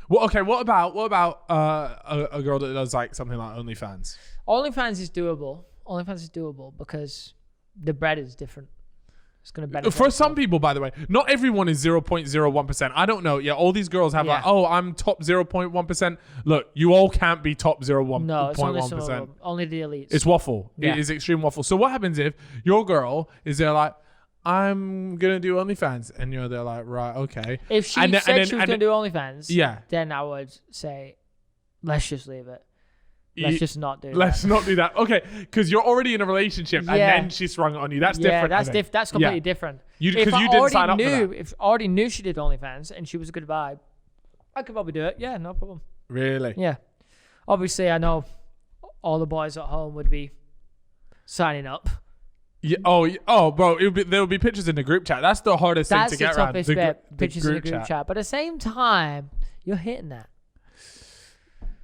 Well, okay. What about a girl that does like something like OnlyFans? OnlyFans is doable because the bread is different. It's going to benefit for some people, by the way. Not everyone is 0.01%. I don't know. Yeah, all these girls have like, oh, I'm top 0.1%. Look, you all can't be top 0.1%. No, it's only the elites. It's waffle. Yeah. It is extreme waffle. So what happens if your girl is there like, I'm going to do OnlyFans, and you're there like, right, okay. If she said she was going to do OnlyFans, then I would say, let's just leave it. Let's just not do that. Let's not do that. Okay, because you're already in a relationship and then she sprung it on you. That's different. That's completely different. Because you didn't sign up for that. If I already knew she did OnlyFans and she was a good vibe, I could probably do it. Yeah, no problem. Really? Yeah. Obviously, I know all the boys at home would be signing up. Yeah. Oh, bro. There will be pictures in the group chat. That's the hardest thing to get around. That's the toughest bit. Pictures in the group chat. But at the same time, you're hitting that.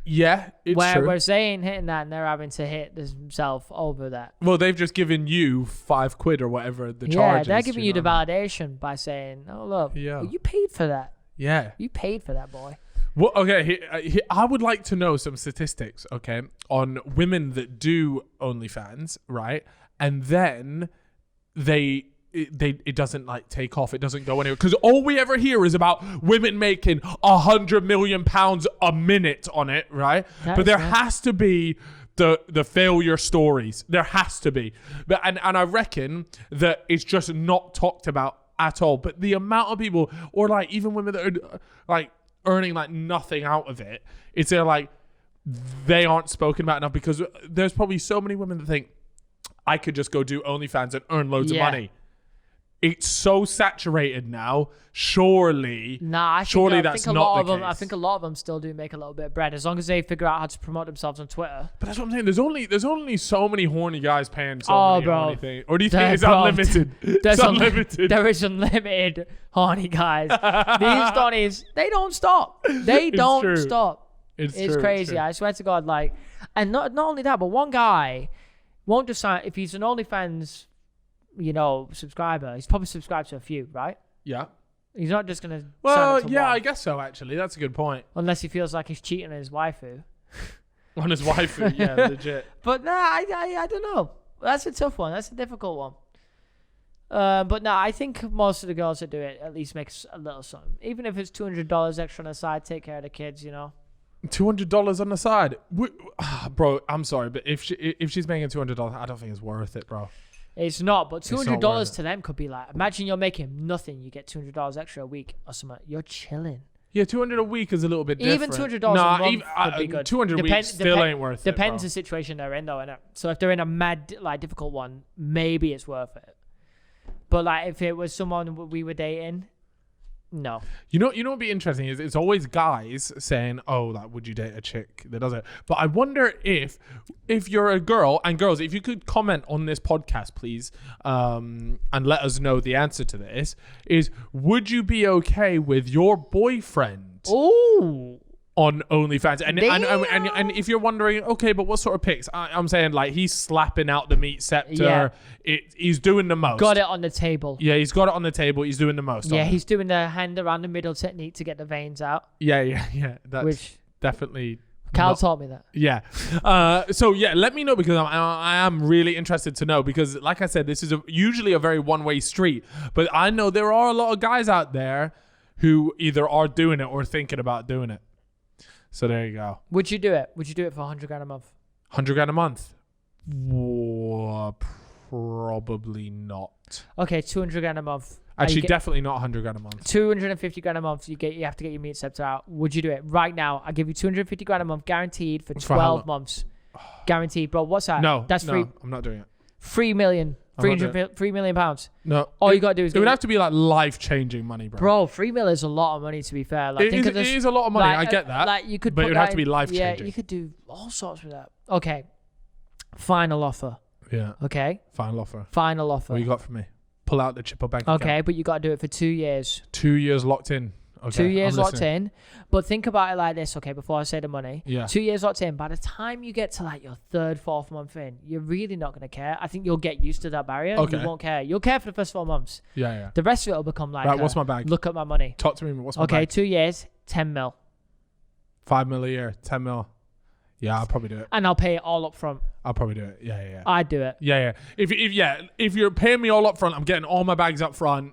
Yeah, it's true. Whereas they ain't hitting that and they're having to hit themselves over that. Well, they've just given you £5 or whatever the charge is. Yeah, they're giving you the validation by saying, oh, look, well, you paid for that. Yeah. You paid for that, boy. Well, okay, I would like to know some statistics, okay, on women that do OnlyFans, right? And then it doesn't like take off. It doesn't go anywhere. Because all we ever hear is about women making £100 million a minute on it, right? But there has to be the failure stories. There has to be. But and I reckon that it's just not talked about at all. But the amount of people, or like even women that are like earning like nothing out of it, it's like they aren't spoken about enough, because there's probably so many women that think, I could just go do OnlyFans and earn loads of money. It's so saturated now. Surely, that's not the case. I think a lot of them still do make a little bit of bread, as long as they figure out how to promote themselves on Twitter. But that's what I'm saying. There's only so many horny guys paying so many horny things. Or do you think it's unlimited? It's unlimited. There is unlimited horny guys. These Donnies, they don't stop. They don't stop. It's crazy. I swear to God. Like, and not only that, but one guy won't decide if he's an OnlyFans, subscriber. He's probably subscribed to a few, right? Yeah. He's not just gonna. Well, yeah, I guess so. Actually, that's a good point. Unless he feels like he's cheating on his waifu. On his waifu, yeah, legit. But I don't know. That's a tough one. That's a difficult one. But no, I think most of the girls that do it at least makes a little something. Even if it's $200 extra on the side, take care of the kids, $200 on the side, bro. I'm sorry, but if she's making $200, I don't think it's worth it, bro. It's not, but $200 to them could be like, imagine you're making nothing, you get $200 extra a week or something. You're chilling. Yeah, $200 a week is a little bit different. Even $200 a month could be good. $200 a week still ain't worth it. Depends the situation they're in, though, innit? So if they're in a mad, difficult one, maybe it's worth it. But if it was someone we were dating, No. You know what would be interesting is it's always guys saying, "Oh, like, would you date a chick that does it?" But I wonder if you're a girl, and girls, if you could comment on this podcast, please, and let us know the answer to this: is would you be okay with your boyfriend on OnlyFans? And if you're wondering, okay, but what sort of pics? I'm saying like he's slapping out the meat scepter. Yeah. He's doing the most. Got it on the table. Yeah, he's got it on the table. He's doing the most. Yeah, he's doing the hand around the middle technique to get the veins out. Yeah. That's which definitely. Cal taught me that. Yeah. So yeah, let me know, because I am really interested to know, because like I said, this is usually a very one-way street, but I know there are a lot of guys out there who either are doing it or thinking about doing it. So there you go. Would you do it? Would you do it for $100,000 a month? $100,000 a month? Probably not. Okay, $200,000 a month. Actually, definitely not $100,000 a month. $250,000 a month. You have to get your meat scepter out. Would you do it right now? I give you $250,000 a month, guaranteed for 12 months. Guaranteed, bro. What's that? No, that's free. I'm not doing it. 3 million. 3 million pounds. No. All you gotta do is. It would have to be like life-changing money, bro. Bro, 3 million is a lot of money, to be fair. Like, it is a lot of money. I get that. Like you could, but it would have to be life-changing. Yeah, you could do all sorts with that. Okay. Final offer. Yeah. Okay. Final offer. What you got for me? Pull out the chipper bank account. Okay, but you got to do it for 2 years. 2 years locked in. Okay, 2 years locked in. But think about it like this, okay, before I say the money. Yeah. 2 years locked in. By the time you get to like your third, fourth month in, you're really not going to care. I think you'll get used to that barrier. Okay. You won't care. You'll care for the first 4 months. Yeah. The rest of it will become like, right, what's my bag? Look at my money. Talk to me. What's my bag? Okay, 2 years, 10 mil. 5 mil a year, 10 mil. Yeah, I'll probably do it. And I'll pay it all up front. I'll probably do it. Yeah. I'd do it. Yeah. If you're paying me all up front, I'm getting all my bags up front,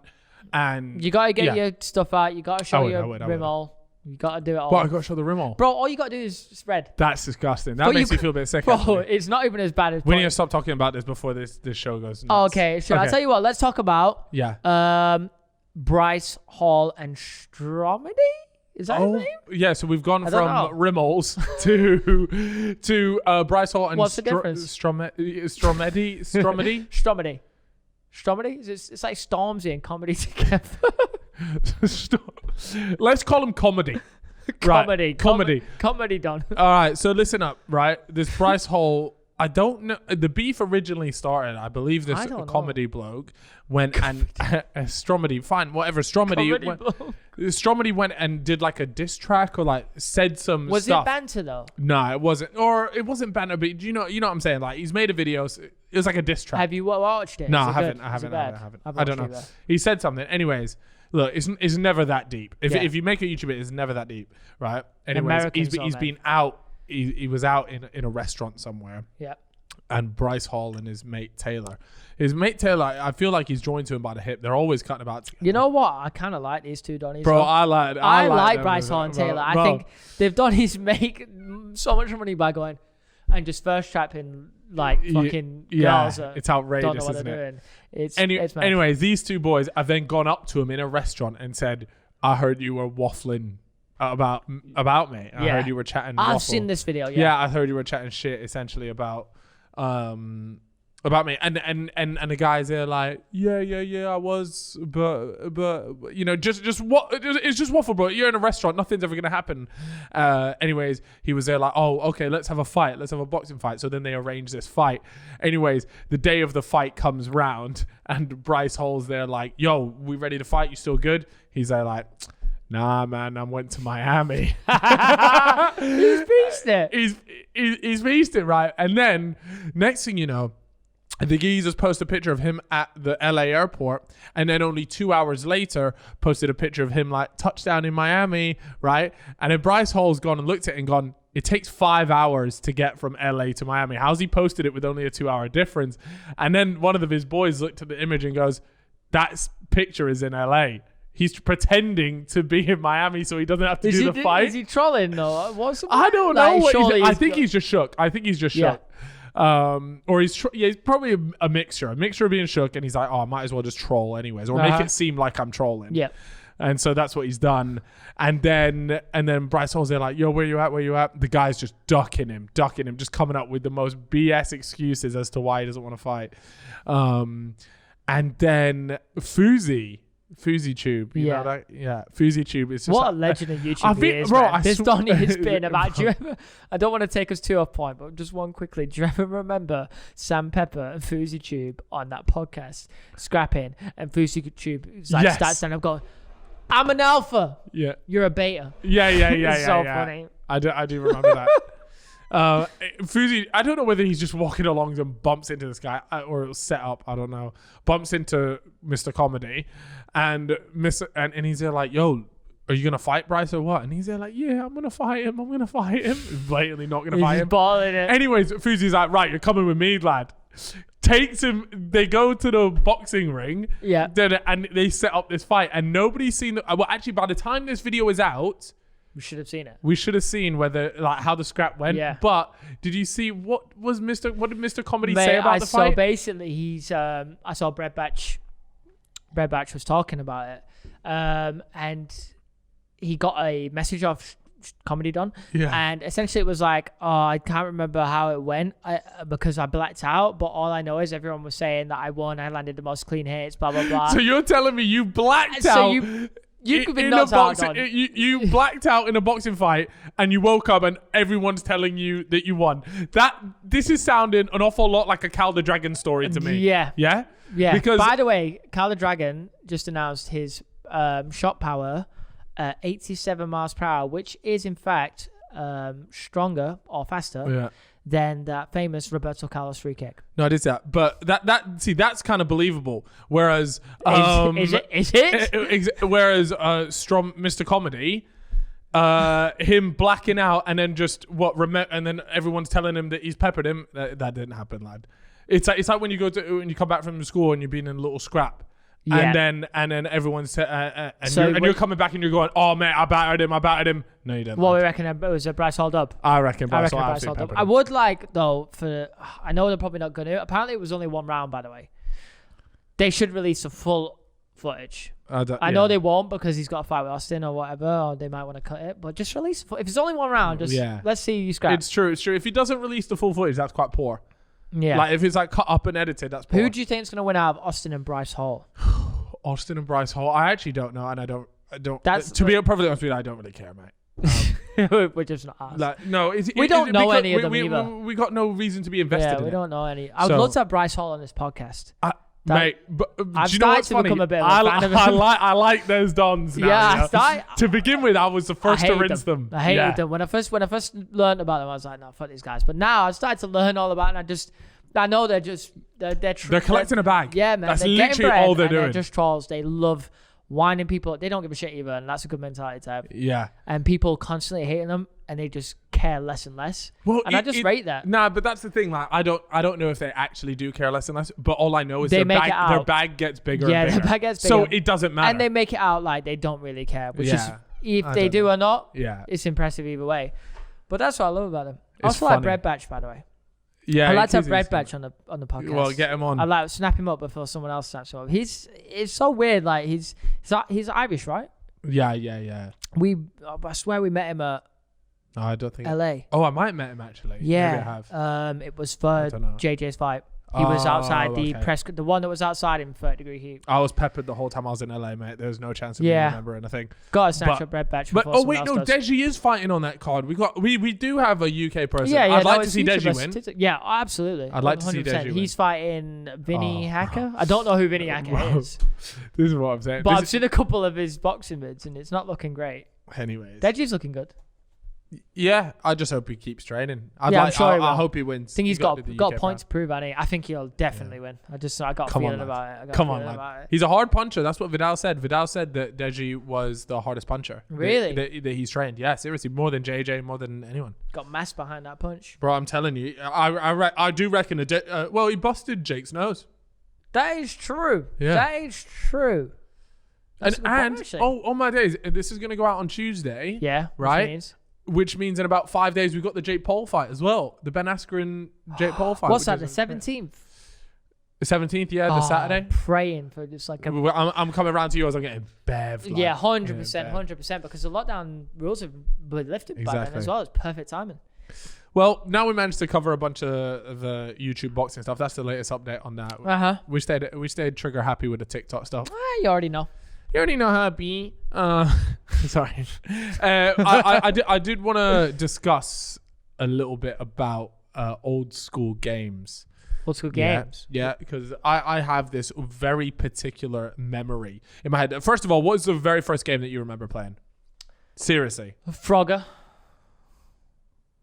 and you gotta get your stuff out. You gotta show your rim all. You gotta do it all. But I gotta show the rim all. Bro, all you gotta do is spread. That's disgusting. That makes me feel a bit sick. Bro, actually. it's not even as bad as. We need to stop talking about this before this show goes nuts. Oh, okay, sure. I'll tell you what. Let's talk about. Yeah. Bryce Hall and Stromedy. Is that his name? Yeah, so we've gone from Rimmels to Bryce Hall and what's the difference? Stromedy? Stromedy? It's like Stormzy and comedy together. Let's call him comedy. Comedy. Right. Comedy. Comedy done. All right, so listen up, right? This Bryce Hall, I don't know. The beef originally started, I believe this comedy bloke went and Stromedy, fine, whatever. Stromedy went and did like a diss track or like said some stuff. Was it banter though? No, it wasn't. Or it wasn't banter, but you know what I'm saying? Like he's made a video. It was like a diss track. Have you watched it? No, I haven't. I don't know. He said something. Anyways, look, it's never that deep. If you make a YouTube, it's never that deep, right? Anyways, he's been out. He was out in a restaurant somewhere. Yeah. And Bryce Hall and his mate Taylor. I feel like he's joined to him by the hip. They're always cutting about together. You know what? I kind of like these two Donnies. Bro, I like Bryce Hall and Taylor. I think they've Donnies make so much money by going and just first trapping like fucking girls. It's outrageous, don't know what isn't they're it? Doing. It's anyways, these two boys have then gone up to him in a restaurant and said, "I heard you were waffling about me. I heard you were chatting. I've seen this video. Yeah, I heard you were chatting shit essentially about me." And the guys there like, yeah, I was, but you know, it's just waffle, bro. You're in a restaurant, nothing's ever gonna happen. Anyways, he was there like, oh, okay, let's have a fight, let's have a boxing fight. So then they arrange this fight. Anyways, the day of the fight comes round, and Bryce Hall's there like, yo, we ready to fight? You still good? He's there like, nah, man, I went to Miami. He's beast it. He's beast it, right? And then next thing you know, the geezers post a picture of him at the LA airport, and then only 2 hours later posted a picture of him like touchdown in Miami, right? And then Bryce Hall's gone and looked at it and gone, it takes 5 hours to get from LA to Miami. How's he posted it with only a 2 hour difference? And then one of his boys looked at the image and goes, that picture is in LA. He's pretending to be in Miami so he doesn't have to do the fight. Is he trolling though? I don't know. I think he's just shook. Shook. Or he's probably a mixture of being shook, and he's like, oh, I might as well just troll anyways, or make it seem like I'm trolling. Yeah. And so that's what he's done. And then Bryce Hall's there like, yo, where you at? The guy's just ducking him, just coming up with the most BS excuses as to why he doesn't want to fight. And then Fuzi Fuzi Tube. You know that? Yeah. Fuzi Tube is just what a legend of YouTube he is, bro. This Donny has been about. Do you ever, I don't want to take us too off point, but just one quickly. Do you ever remember Sam Pepper and Fuzi Tube on that podcast scrapping, and Fuzi Tube like starts standing up going, "I'm an alpha. Yeah. You're a beta." Yeah. It's so funny. I do remember that. Fuzi, I don't know whether he's just walking along and bumps into this guy or it was set up. I don't know. Bumps into Mr. Comedy, and he's there like, "Yo, are you gonna fight Bryce or what?" And he's there like, "Yeah, I'm gonna fight him. Blatantly not gonna fight him. Balling it. Anyways, Fuzi's like, "Right, you're coming with me, lad." Takes him. They go to the boxing ring. Yeah. And they set up this fight, and nobody's seen. Well, actually, by the time this video is out, we should have seen it. we should have seen whether how the scrap went. Yeah. But did you see what did Mr. Comedy say about the fight? So basically, he's I saw Bread Batch. Bread Batch was talking about it, and he got a message off Comedy Don, and essentially it was like, "Oh, I can't remember how it went because I blacked out, but all I know is everyone was saying that I won, I landed the most clean hits, blah blah blah." So you're telling me you blacked out? You could be knocked out. You blacked out in a boxing fight, and you woke up, and everyone's telling you that you won. This is sounding an awful lot like a Cal the Dragon story to me. Yeah. Because by the way, Cal the Dragon just announced his shot power, 87 miles per hour, which is in fact stronger or faster than that famous Roberto Carlos free kick. No, it is that, but that's kind of believable. Whereas, is it? Whereas, Mr. Comedy, him blacking out and then just and then everyone's telling him that he's peppered him. That didn't happen, lad. It's like when you come back from school and you've been in a little scrap. Yeah. And then everyone's you're coming back and you're going, "Oh man, I battered him." No, you didn't. What we reckon it was a Bryce hold up. I reckon Bryce hold up. I would like though I know they're probably not going to. Apparently it was only one round, by the way. They should release the full footage. I know they won't because he's got a fight with Austin or whatever, or they might want to cut it. But just release if it's only one round. Let's see you scrap. It's true. If he doesn't release the full footage, that's quite poor. Yeah. Like if it's like cut up and edited, that's poor. Who do you think is going to win out of Austin and Bryce Hall? Austin and Bryce Hall. I actually don't know, and I don't. To be perfectly honest with you, I don't really care, mate. We're just not asked. Like, no, we don't know any of them either. We got no reason to be invested in it. We don't know any. I would love to have Bryce Hall on this podcast. Mate, but I've do you know what's started to funny? become a bit of a fan of him. I like those dons now. Yeah, to begin with, I was the first to rinse them. I hated them. When I first learned about them, I was like, no, fuck these guys. But now I've started to learn all about it, and I know they're collecting a bag. Yeah, man. That's they're literally all they're doing. They're just trolls. They love whining people. They don't give a shit either, and that's a good mentality to have. Yeah. And people constantly hating them, and they just care less and less. Well, and I just rate that. Nah, but that's the thing. Like, I don't know if they actually do care less and less. But all I know is their bag gets bigger. Yeah, and bigger. their bag gets bigger. So it doesn't matter. And they make it out like they don't really care, which is if they do or not. Yeah. It's impressive either way. But that's what I love about them. I also like Bread Batch, by the way. Yeah, I like to have Bread Batch on the podcast. Well, get him on. I like snap him up before someone else snaps him up. It's so weird. Like he's Irish, right? Yeah. I swear we met him at. No, I don't think. LA. Oh, I might have met him actually. Yeah. Maybe I have. It was for JJ's fight. He was outside the press, the one that was outside in 30-degree heat. I was peppered the whole time I was in LA, mate. There was no chance of me remembering anything. Got to snatch up Bread Batch. But Deji is fighting on that card. We do have a UK person. Yeah, I'd like to see Deji win. Yeah, absolutely. I'd like to see Deji win. He's fighting Vinny Hacker. I don't know who Vinny Hacker is. This is what I'm saying. But I've seen a couple of his boxing vids, and it's not looking great. Anyways, Deji's looking good. Yeah, I just hope he keeps training. I'm sure I hope he wins. I think he's got a point to prove, Annie. I think he'll definitely win. I got a feeling about it. Come on, lad. He's a hard puncher. That's what Vidal said. Vidal said that Deji was the hardest puncher. Really? That he's trained. Yeah, seriously, more than JJ, more than anyone. Got mass behind that punch. Bro, I'm telling you, I do reckon he busted Jake's nose. That is true. Yeah. That is true. And oh my days, this is gonna go out on Tuesday. Yeah. Right. Which means in about 5 days we've got the Jake Paul fight as well. The Ben Askren Jake Paul fight. What's that? The 17th. The 17th, yeah, the Saturday. Praying for just like I'm coming around to you as I'm getting bevved. Yeah, 100%, because the lockdown rules have been lifted by then as well. It's perfect timing. Well, now we managed to cover a bunch of the YouTube boxing stuff. That's the latest update on that. Uh-huh. We stayed trigger happy with the TikTok stuff. You already know. You already know how it be. Sorry. I did want to discuss a little bit about old school games. Old school games? Yeah, because I have this very particular memory in my head. First of all, what was the very first game that you remember playing? Seriously. Frogger.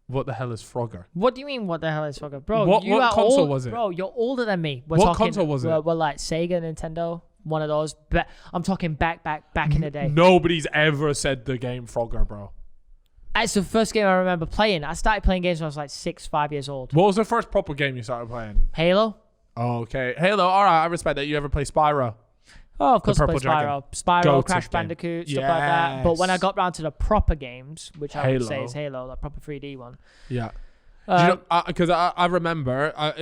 What the hell is Frogger? What do you mean, what the hell is Frogger? Bro, what console old, was it? Bro, you're older than me. What console was it? We're like Sega, Nintendo, one of those. But I'm talking back in the day. Nobody's ever said the game Frogger, bro. It's the first game I remember playing. I started playing games when I was like 5 years old. What was the first proper game you started playing? Halo. Okay. Halo, all right, I respect that. You ever play Spyro? Oh, of course I Purple played Spyro. Spyro, Go-to Crash game. Bandicoot, stuff like that. But when I got round to the proper games, which I would say Halo. is Halo, like proper 3D one. Yeah. Because I remember I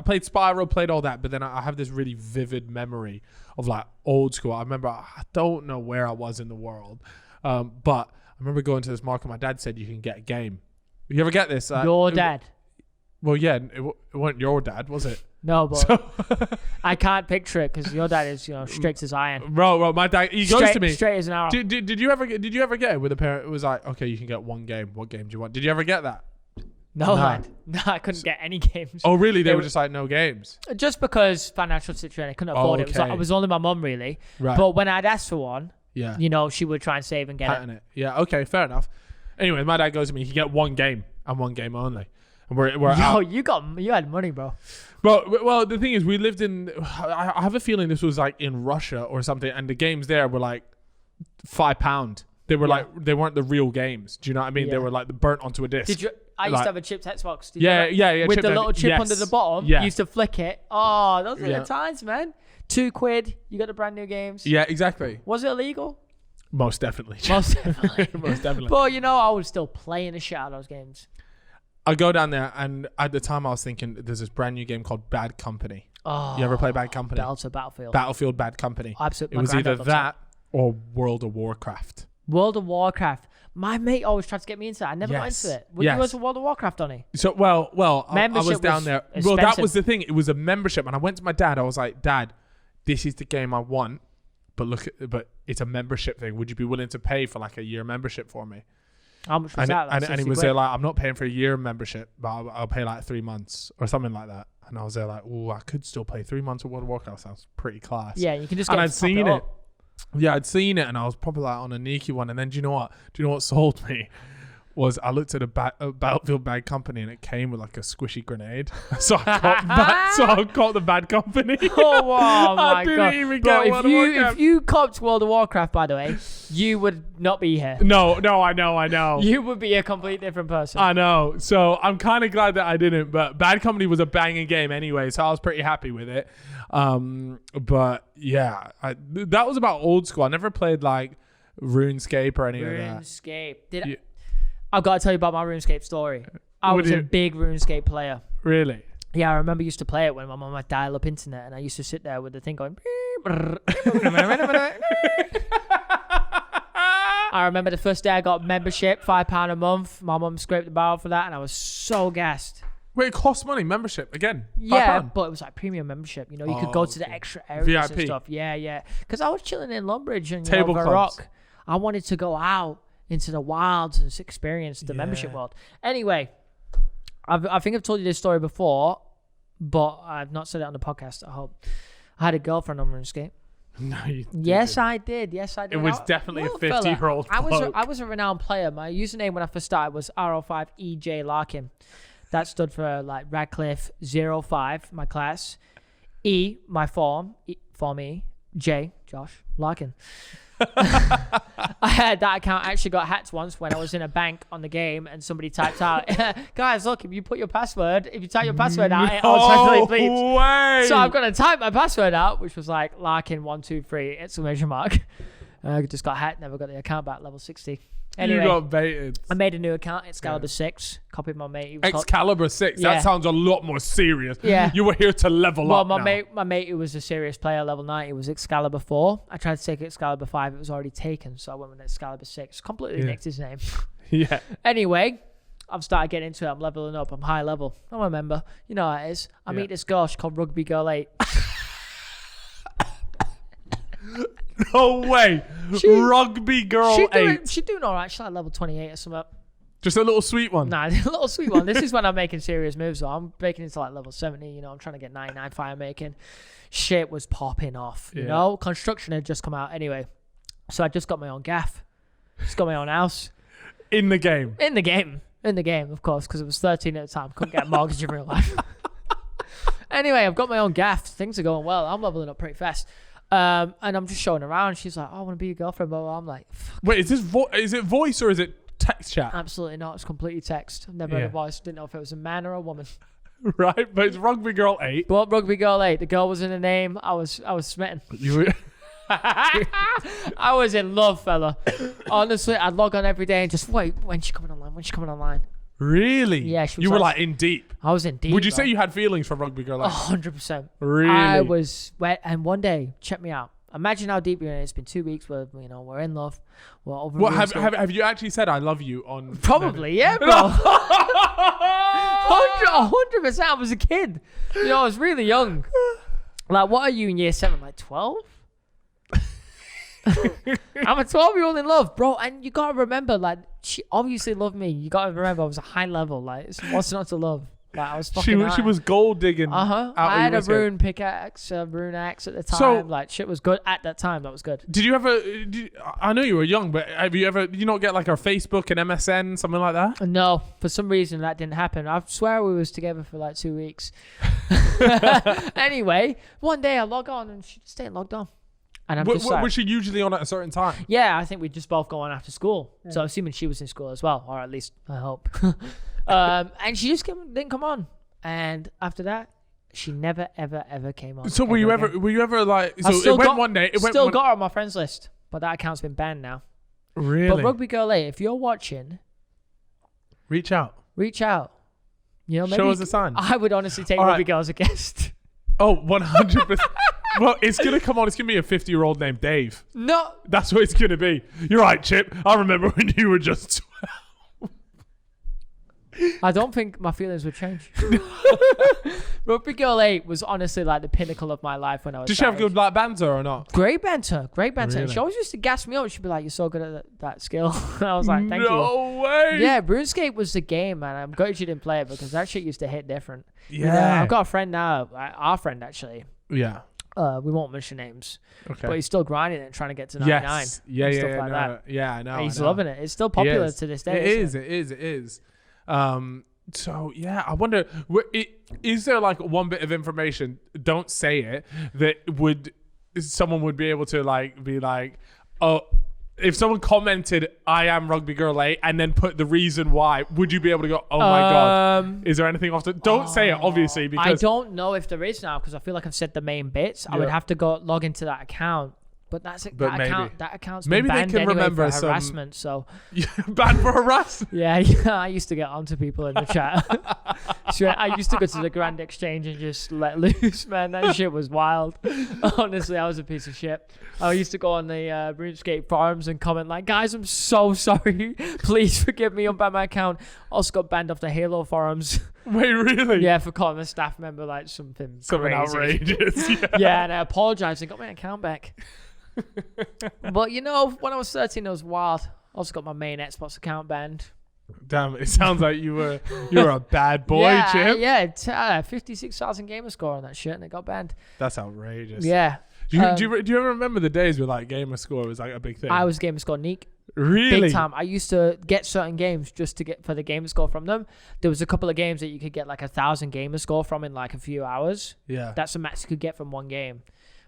played Spyro, played all that, but then I have this really vivid memory of like old school. I remember, I don't know where I was in the world, but I remember going to this market. My dad said you can get a game. You ever get this? Your dad? Well, yeah, it wasn't your dad, was it? No, but I can't picture it because your dad is, strict as iron. Bro, my dad, he goes to me straight as an arrow. Did you ever get it with a parent? It was like, okay, you can get one game. What game do you want? Did you ever get that? No, man. No, I couldn't get any games. Oh, really? They were just like, no games? Just because financial situation, I couldn't afford it. It was only my mum, really. Right. But when I'd ask for one, yeah, she would try and save and get it. Yeah, okay, fair enough. Anyway, my dad goes to me, you can get one game and one game only. And we're out. You had money, bro. Well, the thing is, we lived in, I have a feeling this was like in Russia or something, and the games there were like £5. They were like, they weren't the real games. Do you know what I mean? Yeah. They were like burnt onto a disc. I used to have a chipped Xbox. Yeah. With the little chip under the bottom. Yeah. You used to flick it. Oh, those were the times, man. £2, you got the brand new games. Yeah, exactly. Was it illegal? Most definitely. Most definitely. Most definitely. But, I was still playing the shit out of those games. I go down there, and at the time I was thinking there's this brand new game called Bad Company. Oh, you ever play Bad Company? Battlefield. Bad Company. Absolutely. It was either that or World of Warcraft. World of Warcraft. My mate always tried to get me into it. I never got into it. Would you go to World of Warcraft, Donnie? So, well, I was down there. Expensive. Well, that was the thing. It was a membership, and I went to my dad. I was like, Dad, this is the game I want, but it's a membership thing. Would you be willing to pay for like a year membership for me? How much was that? And he was there like, I'm not paying for a year membership, but I'll pay like 3 months or something like that. And I was there like, oh, I could still pay 3 months of World of Warcraft. Sounds pretty class. Yeah, you can just. And I'd seen it. Yeah, I'd seen it, and I was probably like on a sneaky one. And then do you know what sold me? Was I looked at a Battlefield Bad Company, and it came with like a squishy grenade. So I caught the Bad Company. Oh wow, my God. I didn't even get World of Warcraft. If you copped World of Warcraft, by the way, you would not be here. No, I know. You would be a complete different person. I know. So I'm kind of glad that I didn't. But Bad Company was a banging game anyway, so I was pretty happy with it. But yeah, that was about old school. I never played like RuneScape or any of that. RuneScape. I've got to tell you about my RuneScape story. I was a big RuneScape player. Really? Yeah, I remember I used to play it when my mum had dial-up internet, and I used to sit there with the thing going. I remember the first day I got membership, £5 a month. My mum scraped the barrel for that, and I was so gassed. Wait, it costs money, membership again? Yeah, £5? But it was like premium membership. You could go to the extra areas VIP. and stuff. Yeah. Because I was chilling in Lumbridge and Table clubs. Rock. I wanted to go out into the wilds and experience the membership world. Anyway, I think I've told you this story before, but I've not said it on the podcast, I hope. I had a girlfriend on RuneScape. No, you didn't. Yes, I did. It was definitely a 50-year-old bloke. I was a renowned player. My username when I first started was RO5EJ Larkin. That stood for like Radcliffe 05, my class. E, my form E. J, Josh Larkin. I had that account actually got hacked once when I was in a bank on the game, and somebody typed out, guys, look, if you type your password out, it automatically bleeps. Way. So I'm gonna type my password out, which was like Larkin123 exclamation mark. I just got hacked, never got the account back, level 60. Anyway, you got baited. I made a new account, Excalibur 6, copied my mate. Excalibur 6? Yeah. That sounds a lot more serious. Yeah. You were here to level up my mate who was a serious player, level 90, was Excalibur 4. I tried to take Excalibur 5, it was already taken, so I went with Excalibur 6. Completely nicked his name. Yeah. Anyway, I've started getting into it. I'm leveling up. I'm high level. I'm a member. You know how it is. I meet this girl. She's called Rugby Girl 8. No way. Rugby girl 8. She's doing all right. She's like level 28 or something. Just a little sweet one. Nah, a little sweet one. This is when I'm making serious moves. So I'm breaking into like level 70. You know, I'm trying to get 99 fire making. Shit was popping off. You know, construction had just come out anyway. So I just got my own gaff. Just got my own house. In the game. In the game, of course, because it was 13 at the time. Couldn't get a mortgage in real life. Anyway, I've got my own gaff. Things are going well. I'm leveling up pretty fast. And I'm just showing around. She's like, oh, I want to be your girlfriend. Blah, blah, blah. I'm like, fuck. Wait, is it voice or is it text chat? Absolutely not. It's completely text. I've never heard a voice. Didn't know if it was a man or a woman. Right, but it's Rugby Girl 8. But Rugby Girl 8. The girl was in the name. I was smitten. I was in love, fella. Honestly, I'd log on every day and just wait. When's she coming online? Really? Yeah, she was. You were like in deep. I was in deep. Would you say you had feelings for Rugby Girl 8? 100%. Really? I was wet. And one day, check me out. Imagine how deep you're in. It's been 2 weeks where we're in love. We're over. What have you actually said I love you on? Probably, yeah, bro. 100%. I was a kid. I was really young. Like, what are you in year 7? Like 12? I'm a 12-year-old in love, bro. And you gotta remember, like, she obviously loved me. You gotta remember, I was a high level. Like, what's not to love? Like, I was fucking. She was gold digging. I had a rune pickaxe, a rune axe at the time. So, like, shit was good at that time. That was good. Did you ever? I know you were young, but have you ever? Did you not get like our Facebook and MSN, something like that? No, for some reason that didn't happen. I swear we was together for like 2 weeks. Anyway, one day I log on and she's staying logged on. And I'm just like, was she usually on at a certain time? Yeah, I think we just both go on after school. Yeah. So assuming she was in school as well, or at least I hope. And she just didn't come on. And after that, she never ever came on. So were you ever like? So it went one day. Got her on my friends list, but that account's been banned now. Really? But Rugby Girl 8, if you're watching, reach out. Maybe show us a sign. I would honestly take Rugby Girl as a guest. Oh, 100%. Well, it's going to come on. It's going to be a 50-year-old named Dave. No. That's what it's going to be. You're right, Chip. I remember when you were just 12. I don't think my feelings would change. Rugby Girl 8 was honestly like the pinnacle of my life when I was. Did she have good like banter or not? Great banter. Really? She always used to gas me up. She'd be like, "You're so good at that skill." And I was like, "Thank you." No way. Yeah, RuneScape was the game, man. I'm glad she didn't play it because that shit used to hit different. Yeah. I've got a friend now, our friend actually. Yeah. We won't mention names. Okay. But he's still grinding it and trying to get to 99. Yes. Yeah. That. Yeah, I know. He's loving it. It's still popular to this day. It is. So yeah, I wonder, is there like one bit of information, don't say it, that someone would be able to like be like, oh, if someone commented I am Rugby Girl 8 and then put the reason why, would you be able to go, oh my god, is there anything off the, don't say it obviously, because I don't know if there is now because I feel like I've said the main bits. I would have to go log into that account. But that account's been banned they can remember for harassment. So banned for harassment. Yeah, I used to get onto people in the chat. So I used to go to the Grand Exchange and just let loose, man. That shit was wild. Honestly, I was a piece of shit. I used to go on the RuneScape forums and comment like, "Guys, I'm so sorry. Please forgive me. Unban my account." Also got banned off the Halo forums. Wait, really? Yeah, for calling a staff member like something crazy. Outrageous. Yeah, and I apologized and got my account back. But when I was 13, it was wild. I also got my main Xbox account banned. Damn, it sounds like you were a bad boy, Chip. Yeah, 56,000 gamer score on that shit, and it got banned. That's outrageous. Yeah. Do you ever remember the days where like gamer score was like a big thing? I was gamer score neek. Really? Big time. I used to get certain games just to get for the gamer score from them. There was a couple of games that you could get like 1,000 gamer score from in like a few hours. Yeah. That's the max you could get from one game.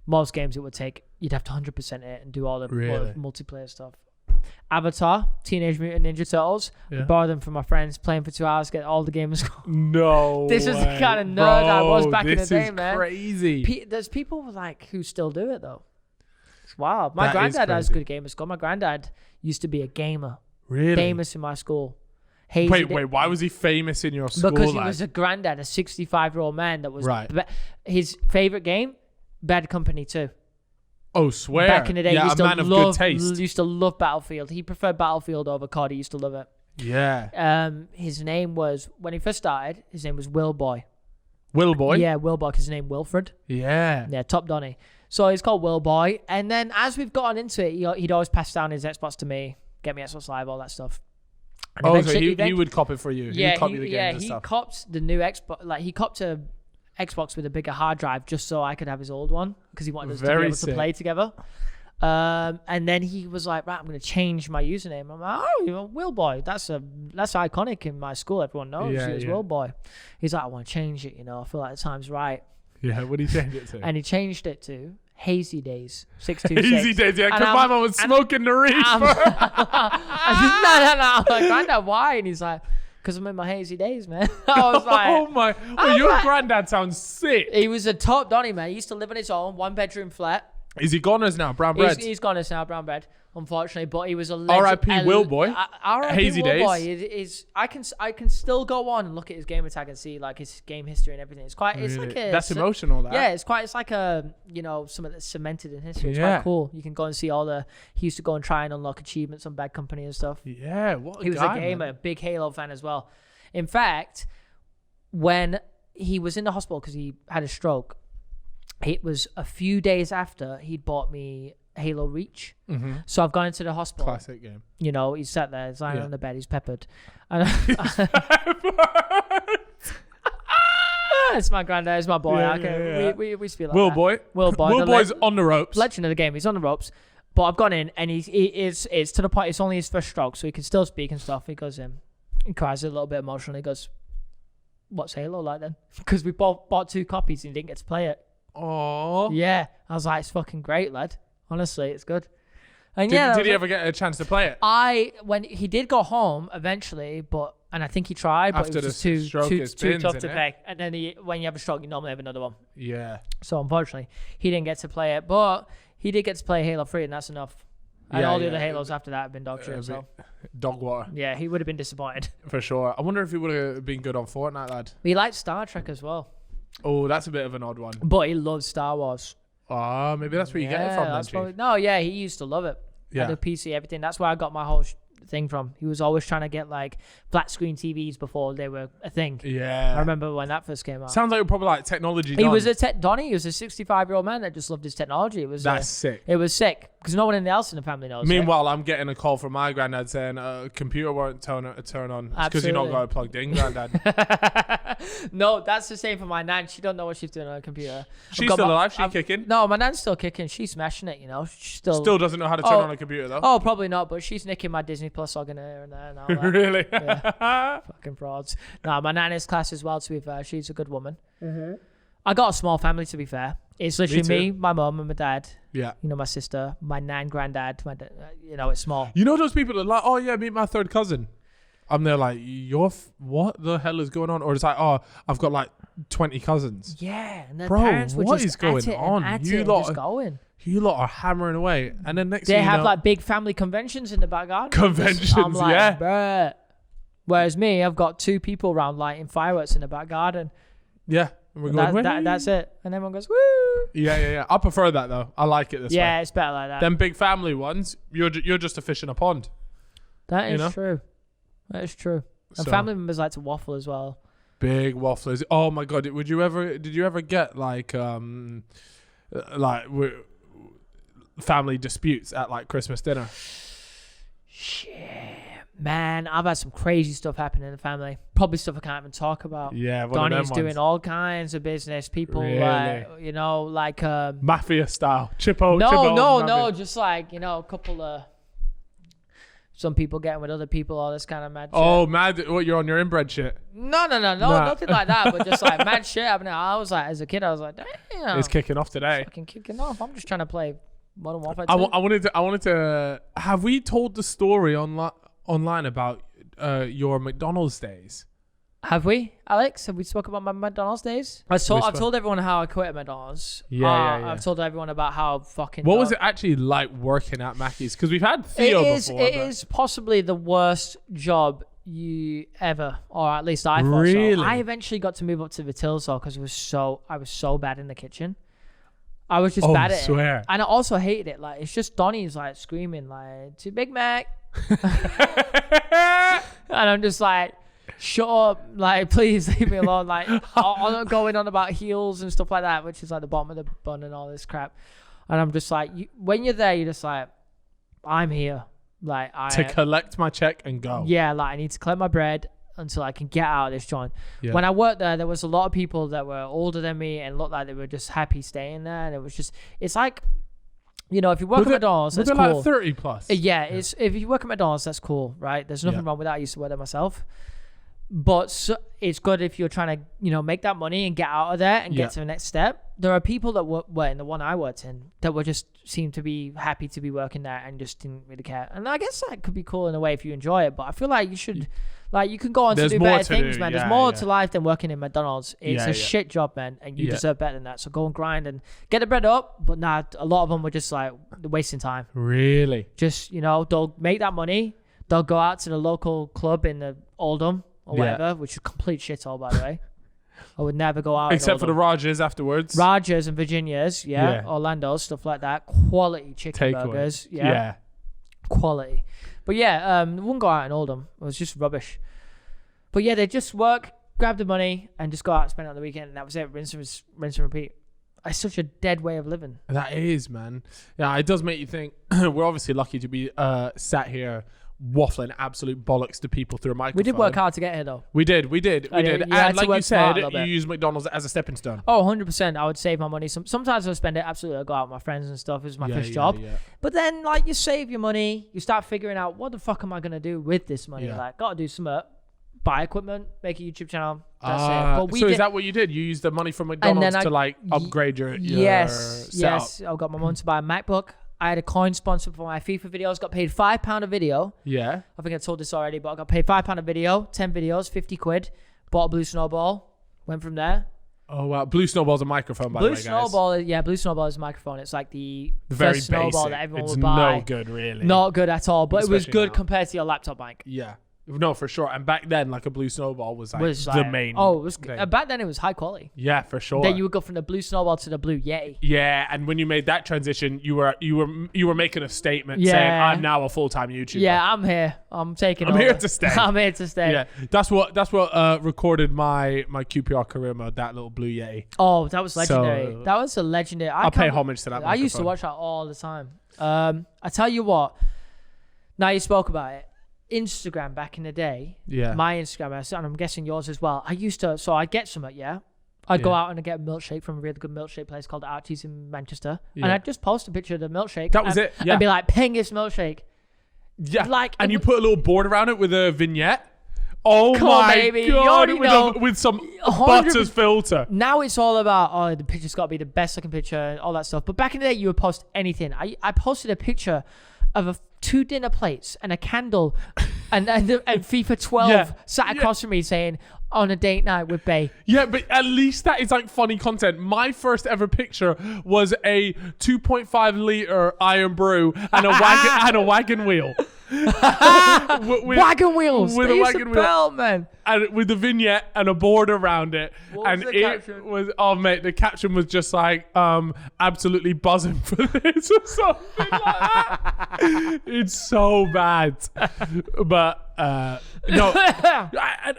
Most games it would take, you'd have to 100% it and do all the multiplayer stuff. Avatar, Teenage Mutant Ninja Turtles. Yeah. I borrowed them from my friends, playing for 2 hours, get all the gamers. No This is the kind of nerd I was back in the day, man. This is crazy. There's people like who still do it though. It's wild. My granddad has good gamer score. My granddad used to be a gamer. Really? Famous in my school. Wait, why was he famous in your school? Because he was a granddad, a 65-year-old man that was his favorite game, Bad Company 2. Oh, swear. Back in the day, yeah, a man of good taste. Used to love Battlefield. He preferred Battlefield over COD. He used to love it. Yeah. His name was, when he first started, his name was Will Boy. Will Boy? Yeah, Will Boy, his name Wilfred. Yeah. Yeah, top Donny. So he's called Will Boy. And then as we've gotten into it, he'd always pass down his Xbox to me, get me Xbox Live, all that stuff. And so he would cop it for you. Yeah, he would cop you the games and he stuff. copped the new Xbox. Like he copped a Xbox with a bigger hard drive just so I could have his old one because he wanted us to be able to play together. And then he was like, right, I'm going to change my username. I'm like, oh, Will Boy. That's iconic in my school. Everyone knows he was Will Boy. He's like, I want to change it. I feel like the time's right. Yeah, what did he change it to? And he changed it to Hazy Days 626. Hazy Days, yeah, because my mum was smoking the reefer. I said, no. I'm like, Granddad, why? And he's like, because I'm in my hazy days, man. I was like, oh my. Well, your granddad sounds sick. He was a top Donny, man. He used to live on his own, 1-bedroom flat. Is he goners now? Brown bread? He's goners now, brown bread, unfortunately. But he was a legend. R.I.P. Will Boy. R.I.P. Hazy Will Days. Boy is I can still go on and look at his gamer tag and see like his game history and everything. It's quite. It's Really? like a. That's emotional. That. Yeah, it's like a something that's cemented in history. It's quite cool. You can go and see he used to go and try and unlock achievements on Bad Company and stuff. Yeah, what a He was guy, a gamer, man. big Halo fan as well. In fact, when he was in the hospital because he had a stroke, it was a few days after he'd bought me Halo Reach. Mm-hmm. So I've gone into the hospital. Classic game. He's sat there, he's lying on the bed, he's peppered. And it's my granddad, it's my boy. We speak like Will that. Boy. Will Boy. Will Boy's on the ropes. Legend of the game. He's on the ropes. But I've gone in and it's to the point, it's only his first stroke, so he can still speak and stuff. He goes in, he cries a little bit emotionally. He goes, what's Halo like then? Because we both bought 2 copies and he didn't get to play it. Aww. Yeah. I was like, it's fucking great, lad. Honestly, it's good. And Did he ever get a chance to play it? When he did go home eventually, and I think he tried, but After it was the just stroke, too it spins, tough to innit? play. And then when you have a stroke, you normally have another one. Yeah. So unfortunately, he didn't get to play it, but he did get to play Halo 3, and that's enough. And all the other Halos after that have been dog shit. So dog water. yeah, he would have been disappointed. For sure. I wonder if he would have been good on Fortnite, lad. He liked Star Trek as well, Oh, that's a bit of an odd one. but he loves Star Wars. Ah, maybe that's where you get it from then, that's Chief. probably, no, yeah, he used to love it. Yeah. Had a PC, everything. That's where I got my whole thing from. He was always trying to get like flat screen TVs before they were a thing. Yeah. I remember when that first came out. Sounds like probably like technology. He was Donnie. He was a 65-year-old man that just loved his technology. That's sick. It was sick because no one else in the family knows. Meanwhile, I'm getting a call from my granddad saying computer won't turn on. It's because you're not got it plugged in, granddad. No, that's the same for my nan. She don't know what she's doing on a computer. She's still alive. She's kicking. No, my nan's still kicking. She's smashing it. She Still doesn't know how to turn on a computer though. Oh, probably not. But she's nicking my Disney Plus login here and there. And all that. Really? Yeah. Fucking frauds. No, my nan is class as well. To be fair, she's a good woman. Mm-hmm. I got a small family. To be fair, it's literally me, my mum, and my dad. Yeah. My sister, my nan, granddad. My dad, it's small. You know those people that are like, oh yeah, meet my third cousin. I'm there like, what the hell is going on? Or it's like, oh, I've got like 20 cousins. Yeah, and their Bro, parents were what just is going on? You lot are hammering away, and then next they thing you have know, like big family conventions in the back garden. Conventions, I'm like, yeah. Bruh. Whereas me, I've got 2 people around lighting fireworks in the back garden. yeah, and we're going, that's it, and everyone goes woo. Yeah. I prefer that though. I like it this way. Yeah, it's better like that. Them big family ones, you're just a fish in a pond. That is true. That is true. And So- family members like to waffle as well. Big wafflers. Oh my god, did you ever get like family disputes at like Christmas dinner? Shit. Man, I've had some crazy stuff happen in the family. Probably stuff I can't even talk about. Yeah, one Donnie's of them doing ones. all kinds of business. People Really? like Mafia style. Chippo. No, just like, a couple of some people getting with other people, all this kind of mad shit. Oh, mad. What, you're on your inbred shit? No, nothing like that, but just like mad shit happening. I was like, as a kid, I was like, damn. It's kicking off today. Fucking kicking off. I'm just trying to play Modern Warfare 2. I wanted to. Have we told the story online about your McDonald's days? Have we, Alex? Have we spoken about my McDonald's days? I've told everyone how I quit at McDonald's. Yeah. I've told everyone about how fucking. What was it actually like working at Mackey's? Because we've had Theo before. It is possibly the worst job you ever, or at least I thought so. Really? I eventually got to move up to the tills though because I was so bad in the kitchen. I was just bad at it. And I also hated it. Like, it's just Donnie's like screaming like, "To Big Mac." And I'm just like, shut up, like please leave me alone. Like I'm not going on about heels and stuff like that, which is like the bottom of the bun and all this crap. And I'm just like, when you're there, you're just like, I'm here, like to collect my check and go. Yeah, like I need to collect my bread until I can get out of this joint. Yeah. When I worked there was a lot of people that were older than me and looked like they were just happy staying there, and it was just, it's like, you know, if you work at McDonald's, that's cool. Like 30 plus. Yeah, it's if you work at McDonald's, that's cool, right? There's nothing wrong with that. I used to work there myself. But it's good if you're trying to, you know, make that money and get out of there and get to the next step. There are people that were in the one I worked in that were just seemed to be happy to be working there and just didn't really care. And I guess that could be cool in a way if you enjoy it. But I feel like you should, like, you can go on to do better things, man. There's more to life than working in McDonald's. It's a shit job, man, and you deserve better than that. So go and grind and get the bread up. But nah, a lot of them were just like wasting time. Really? Just, you know, they'll make that money. They'll go out to the local club in the Oldham or whatever, which is complete shithole, by the way. I would never go out. Except for the Rogers afterwards. Rogers and Virginia's, Orlando's, stuff like that. Quality chicken burgers. Yeah. Quality. But yeah, wouldn't go out in Oldham. It was just rubbish. But yeah, they just work, grab the money, and just go out and spend it on the weekend. And that was it. Rinse and repeat. It's such a dead way of living. That is, man. Yeah, it does make you think. We're obviously lucky to be sat here waffling absolute bollocks to people through a microphone. We did work hard to get here, though. We did. And like you said, you use McDonald's as a stepping stone. Oh, 100%. I would save my money. Sometimes I would spend it. Absolutely. I go out with my friends and stuff. It was my first job. Yeah. But then, like, you save your money. You start figuring out, what the fuck am I going to do with this money? Like, got to do something. Buy equipment, make a YouTube channel. That's it. But is that what you did? You used the money from McDonald's to, like, upgrade your Yes. setup. I got my mum to buy a MacBook. I had a coin sponsor for my FIFA videos. Got paid £5 a video. Yeah. I think I told this already, but I got paid £5 a video. 10 videos, 50 quid. Bought a Blue Snowball. Went from there. Oh, wow. Blue Snowball's a microphone, by the way, guys. Blue Snowball is a microphone. It's like the very first snowball basic. that everyone it's would buy. No good, really. Not good at all, but Especially it was good now. compared to your laptop mic. Yeah. No, for sure. And back then, like, a Blue Snowball was the main. Oh, it was back then. It was high quality. Yeah, for sure. Then you would go from the Blue Snowball to the Blue Yeti. Yeah, and when you made that transition, you were making a statement saying, "I'm now a full-time YouTuber." Yeah, I'm here. I'm taking. I'm over. here to stay. I'm here to stay. Yeah, that's what recorded my QPR career mode. That little Blue Yeti. Oh, that was legendary. That was a legendary. I'll pay homage to that. I used to watch that all the time. I tell you what. Now you spoke about it. Instagram back in the day, my Instagram, and I'm guessing yours as well. I used to, so I'd get some, I'd go out and I'd get a milkshake from a really good milkshake place called Archie's in Manchester, and I'd just post a picture of the milkshake. That was it. Yeah. I'd be like, "Ping this milkshake." Yeah, and you put a little board around it with a vignette. Oh Come my on, baby. god! With some butters filter. Now it's all about the picture's got to be the best looking picture and all that stuff. But back in the day, you would post anything. I posted a picture of 2 dinner plates and a candle and FIFA 12 sat across from me saying, "On a date night with Bay." Yeah, but at least that is like funny content. My first ever picture was a 2.5 liter iron brew and a wagon wheel. Wagon wheels. With a wagon wheel, man. And with the vignette and a board around it. What was the caption? Mate, the caption was just like, absolutely buzzing for this or something like that. It's so bad. But no.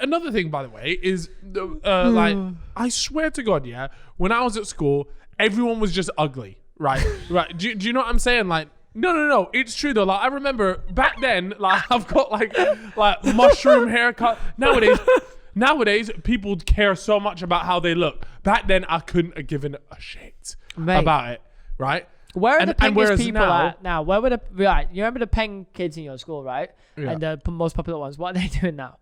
Another thing, by the way, is like, I swear to God, when I was at school, everyone was just ugly, right? Right. Do you know what I'm saying? Like, no. It's true though. Like, I remember back then, like, I've got like mushroom haircut. Nowadays, people care so much about how they look. Back then, I couldn't have given a shit about it, right? Where are the pengest people at now? Where were you remember the peng kids in your school, right? Yeah. And the most popular ones. What are they doing now?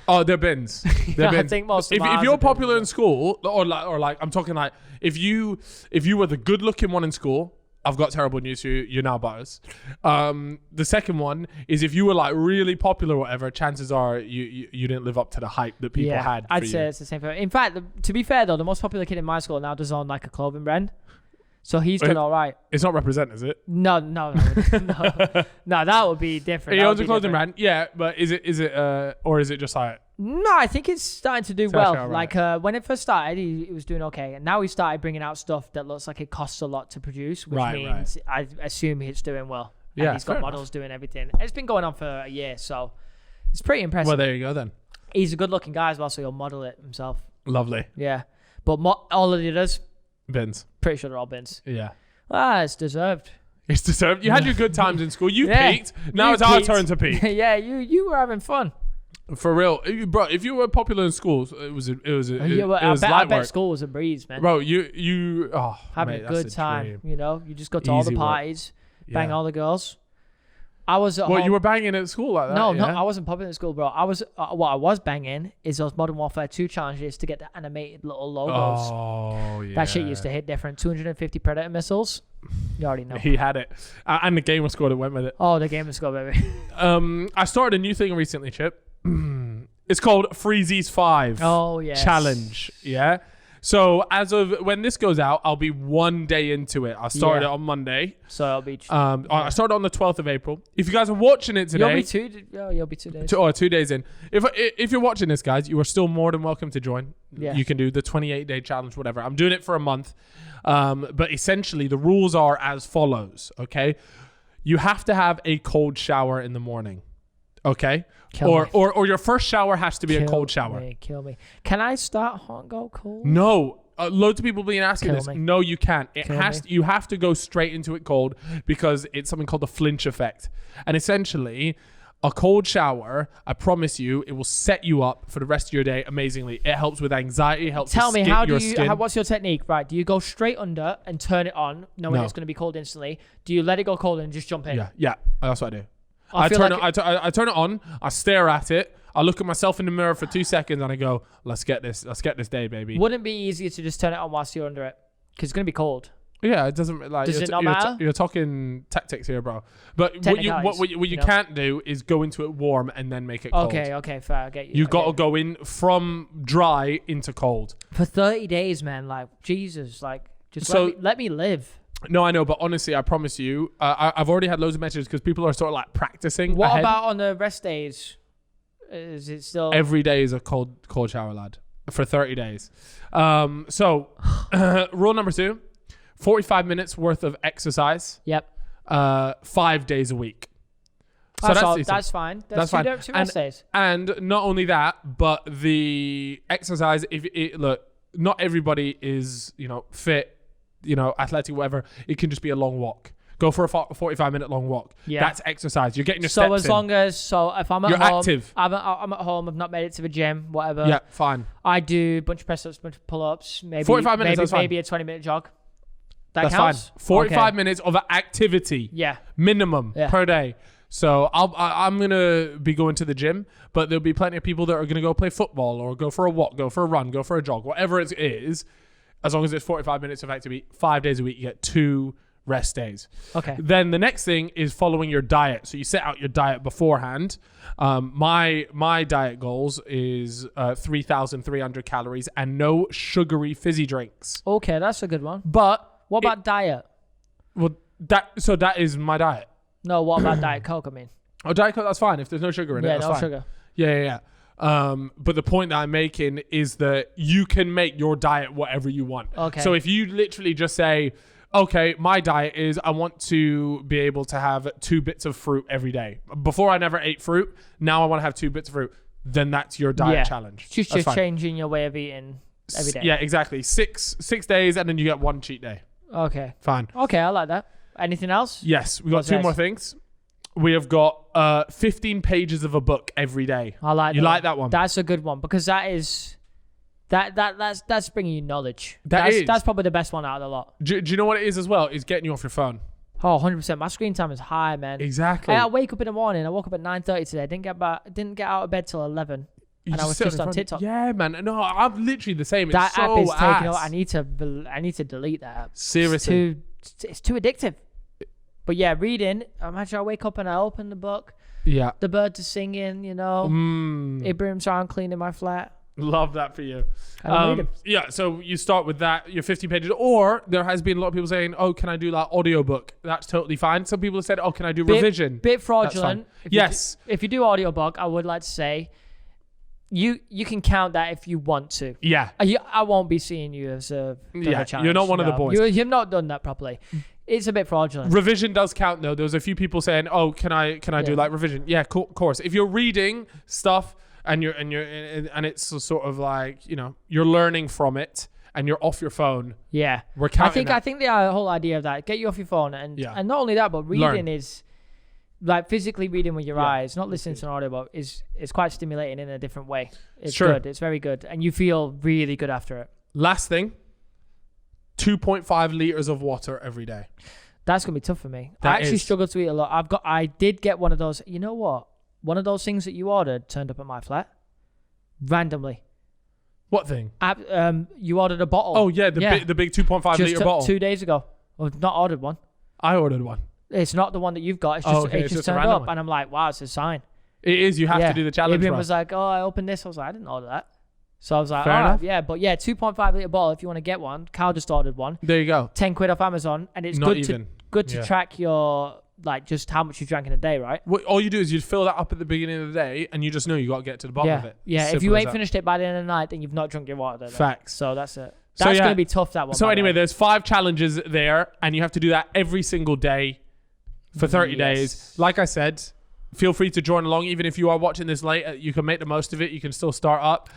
Oh, they're bins. They're bins. I think most of if you're popular in school, or like I'm talking like if you were the good looking one in school, I've got terrible news for you. You're now butters. The second one is if you were like really popular or whatever, chances are you didn't live up to the hype that people had. I'd say it's the same. In fact, to be fair though, the most popular kid in my school now does own like a clothing brand. So he's done all right. It's not Represent, is it? No, that would be different. He owns a clothing brand, yeah, but is it or is it just like? No, I think it's starting to do well. Right. Like when it first started, he was doing okay, and now he started bringing out stuff that looks like it costs a lot to produce, which means I assume it's doing well. And he's got models doing everything. It's been going on for a year, so it's pretty impressive. Well, there you go then. He's a good-looking guy as well, so he'll model it himself. Lovely. Yeah. But all of the others, Bins. pretty sure they're all bins. Yeah. It's deserved. It's deserved. You had your good times in school. You Yeah. peaked. Now You it's our peaked. turn to peak. Yeah, you were having fun. For real, bro. If you were popular in schools, it was I light bet work. school was a breeze, man. Bro, you Having mate, a good that's time. dream. You know, you just go to all the Easy work. parties, bang Yeah. all the girls. I was at What, home. you were banging at school like that? No, yeah? I wasn't popular in school, bro. I was what I was banging is those Modern Warfare 2 challenges to get the animated little logos. Oh, yeah. That shit used to hit different. 250 Predator missiles. You already know. He had it. And the gamer squad that went with it. Oh, the game is go, baby. I started a new thing recently, Chip. It's called Freezies 5 Oh, yes. Challenge. Yeah. So as of when this goes out, I'll be 1 day into it. I started it on Monday. So it'll be. I started on the 12th of April. If you guys are watching it today, You'll be 2 days. 2 days in. If you're watching this, guys, you are still more than welcome to join. Yeah. You can do the 28-day challenge, whatever. I'm doing it for a month. But essentially, the rules are as follows, okay? You have to have a cold shower in the morning, okay? Or your first shower has to be a cold shower. Kill me. Can I start hot and go cold? No. Loads of people have been asking Kill this. me. No, you can't. Kill You have to go straight into it cold because it's something called the flinch effect. And essentially, a cold shower, I promise you, it will set you up for the rest of your day amazingly. It helps with anxiety. It helps Tell me, skin. what's your technique? Right, do you go straight under and turn it on, knowing No. it's going to be cold instantly? Do you let it go cold and just jump in? Yeah, that's what I do. I feel turn like I turn it on. I stare at it. I look at myself in the mirror for 2 seconds and I go, "Let's get this day, baby." Wouldn't it be easier to just turn it on whilst you're under it? Because it's going to be cold. Yeah, it doesn't like. Does it not matter? You're talking tactics here, bro. But what you know? can't do is go into it warm and then make it cold. Okay, fair. I get you. You got to go in from dry into cold. For 30 days, man. Like, Jesus. Like, just So- let me live. No, I know, but honestly, I promise you, I've already had loads of messages because people are sort of like practicing. What ahead. about on the rest days? Is it still... Every day is a cold shower, lad, for 30 days. So, rule number 2, 45 minutes worth of exercise. Yep. 5 days a week. So that's fine. That's fine. Two rest days. And not only that, but the exercise, look, not everybody is, fit, athletic, whatever. It can just be a long walk. Go for a 45-minute long walk. Yeah. That's exercise. You're getting your steps in. If I'm at You're home, active. I'm at home. I've not made it to the gym. Whatever. Yeah, fine. I do a bunch of press ups, bunch of pull ups. Maybe 45 minutes. That's fine. Maybe a 20-minute jog. That's counts? Fine. 45 okay. minutes of activity. Yeah. Minimum per day. So I'm gonna be going to the gym, but there'll be plenty of people that are gonna go play football or go for a walk, go for a run, go for a jog, whatever it is. As long as it's 45 minutes of activity, 5 days a week, you get 2 rest days. Okay. Then the next thing is following your diet. So you set out your diet beforehand. My diet goals is 3,300 calories and no sugary fizzy drinks. Okay, that's a good one. But what about diet? Well, that is my diet. No, what about Diet Coke? I mean. Oh, Diet Coke, that's fine. If there's no sugar in it, that's no fine. sugar. Yeah. But the point that I'm making is that you can make your diet whatever you want. Okay. So if you literally just say, okay, my diet is I want to be able to have 2 bits of fruit every day. Before I never ate fruit. Now I want to have 2 bits of fruit. Then that's your diet challenge. Just changing your way of eating every day. Yeah, exactly. 6 days and then you get 1 cheat day. Okay. Fine. Okay, I like that. Anything else? Yes, we got 2 more things. We have got 15 pages of a book every day. I like. You like that one? That's a good one because that's bringing you knowledge. That's probably the best one out of the lot. Do you know what it is as well? Is getting you off your phone. Oh, 100%. My screen time is high, man. Exactly. I wake up in the morning. I woke up at 9:30 today. Didn't get out of bed till 11. And I was just on TikTok. Yeah, man. No, I'm literally the same. That it's app so is taking ass. over. I need to delete that app. Seriously. It's too addictive. But yeah, reading. Imagine I wake up and I open the book. Yeah. The birds are singing, Ibrahim sound cleaning my flat. Love that for you. Yeah, so you start with that, your 50 pages. Or there has been a lot of people saying, oh, can I do like audiobook? That's totally fine. Some people have said, oh, can I do revision? Bit fraudulent. Yes. If you do audiobook, I would like to say, you can count that if you want to. Yeah. I won't be seeing you as a challenge. You're not one of the boys. You've not done that properly. It's a bit fraudulent. Revision does count though. There was a few people saying, oh, can I do like revision? Yeah, course. If you're reading stuff and it's sort of like, you're learning from it and you're off your phone. Yeah. We're counting I think the whole idea of that, get you off your phone and not only that, but reading is like physically reading with your eyes, not listening to an audiobook is quite stimulating in a different way. It's good. It's very good. And you feel really good after it. Last thing, 2.5 liters of water every day. That's going to be tough for me. I actually struggle to eat a lot. I did get one of those, you know what? One of those things that you ordered turned up at my flat randomly. What thing? You ordered a bottle. Oh, yeah, the big 2.5 liter bottle. 2 days ago. I've not ordered one. I ordered one. It's not the one that you've got. It's just, it just turned up. One. And I'm like, wow, it's a sign. It is. You have to do the challenge. Ibrahim was like, oh, I opened this. I was like, I didn't order that. So I was like, fair enough. Yeah, but 2.5 litre bottle if you want to get one. Cal just ordered one. There you go. 10 quid off Amazon. And it's good to track your, like, just how much you drank in a day, right? All you do is you fill that up at the beginning of the day and you just know you got to get to the bottom of it. Yeah, Simple if you ain't finished it by the end of the night, then you've not drunk your water. Facts. So that's it. That's going to be tough, that one. So anyway, there's 5 challenges there and you have to do that every single day for 30 days. Like I said, feel free to join along. Even if you are watching this late, you can make the most of it. You can still start up.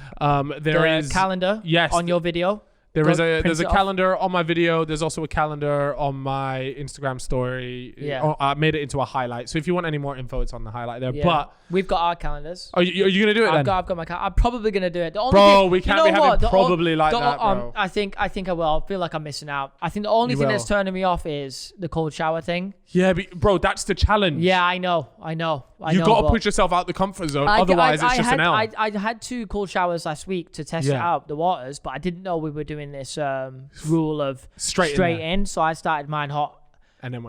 There is calendar on your video. There's a calendar on my video. There's also a calendar on my Instagram story. Yeah. I made it into a highlight. So if you want any more info, it's on the highlight there. Yeah. But we've got our calendars. Are you going to do it then? I've got my calendar. I'm probably going to do it. We can't be having probably like that, bro. I think I will. I feel like I'm missing out. I think the only thing that's turning me off is the cold shower thing. Yeah, but bro, that's the challenge. Yeah, I know. You got to push yourself out the comfort zone. Otherwise, it's just an L. I had 2 cold showers last week to test it out, the waters, but I didn't know we were doing this rule of straight in. So I started mine hot. And then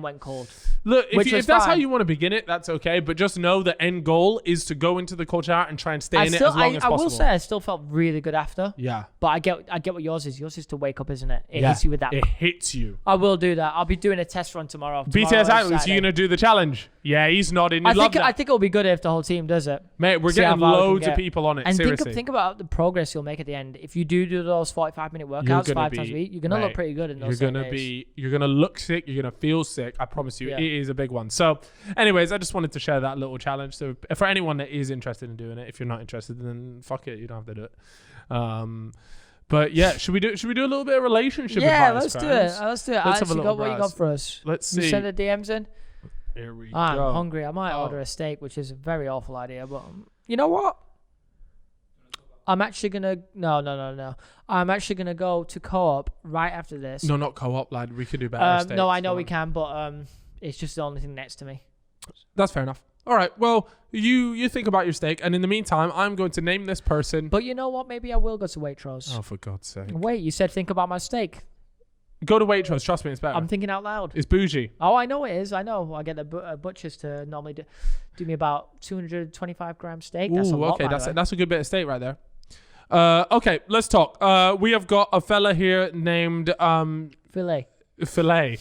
went cold. Look, if that's how you want to begin it, that's okay. But just know the end goal is to go into the cold shower and try and stay in it as long as possible. I will say I still felt really good after. Yeah. But I get what yours is. Yours is to wake up, isn't it? It hits you with that. It hits you. I will do that. I'll be doing a test run tomorrow. BTS Atlas, you going to do the challenge? Yeah, he's nodding. I think it'll be good if the whole team does it. Mate, we're getting loads of people on it. And seriously. think about the progress you'll make at the end. If you do those 45-minute workouts 5 times a week, you're going to look pretty good in those days. You're going to look sick. You're going to feel sick. I promise you, it is a big one. So, anyways, I just wanted to share that little challenge. So, for anyone that is interested in doing it, if you're not interested, then fuck it, you don't have to do it. But yeah, should we do a little bit of relationship advice? Let's do it. Let's do it. Alex, what you got for us? Let's see. You send the DMs in. Here we go. I'm hungry. I might order a steak, which is a very awful idea, but you know what? I'm actually gonna no. I'm actually gonna go to Co-op right after this. No, not Co-op, lad. We could do better. Steaks, no, I know we can, but it's just the only thing next to me. That's fair enough. All right. Well, you think about your steak, and in the meantime, I'm going to name this person. But you know what? Maybe I will go to Waitrose. Oh, for God's sake! Wait, you said think about my steak. Go to Waitrose. Trust me, it's better. I'm thinking out loud. It's bougie. Oh, I know it is. I know. I get the butchers to normally do me about 225 gram steak. That's a lot. Okay, that's a good bit of steak right there. Okay, let's talk. We have got a fella here named Filet. Filet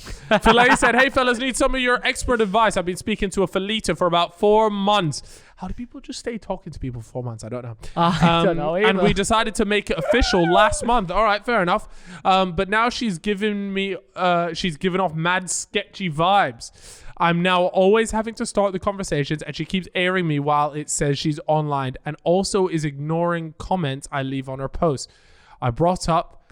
said, hey fellas, need some of your expert advice. I've been speaking to a Felita for about 4 months. How do people just stay talking to people for 4 months? I don't know. I don't know either. And we decided to make it official last month. All right, fair enough. But now she's given off mad sketchy vibes. I'm now always having to start the conversations, and she keeps airing me while it says she's online, and also is ignoring comments I leave on her posts. I brought up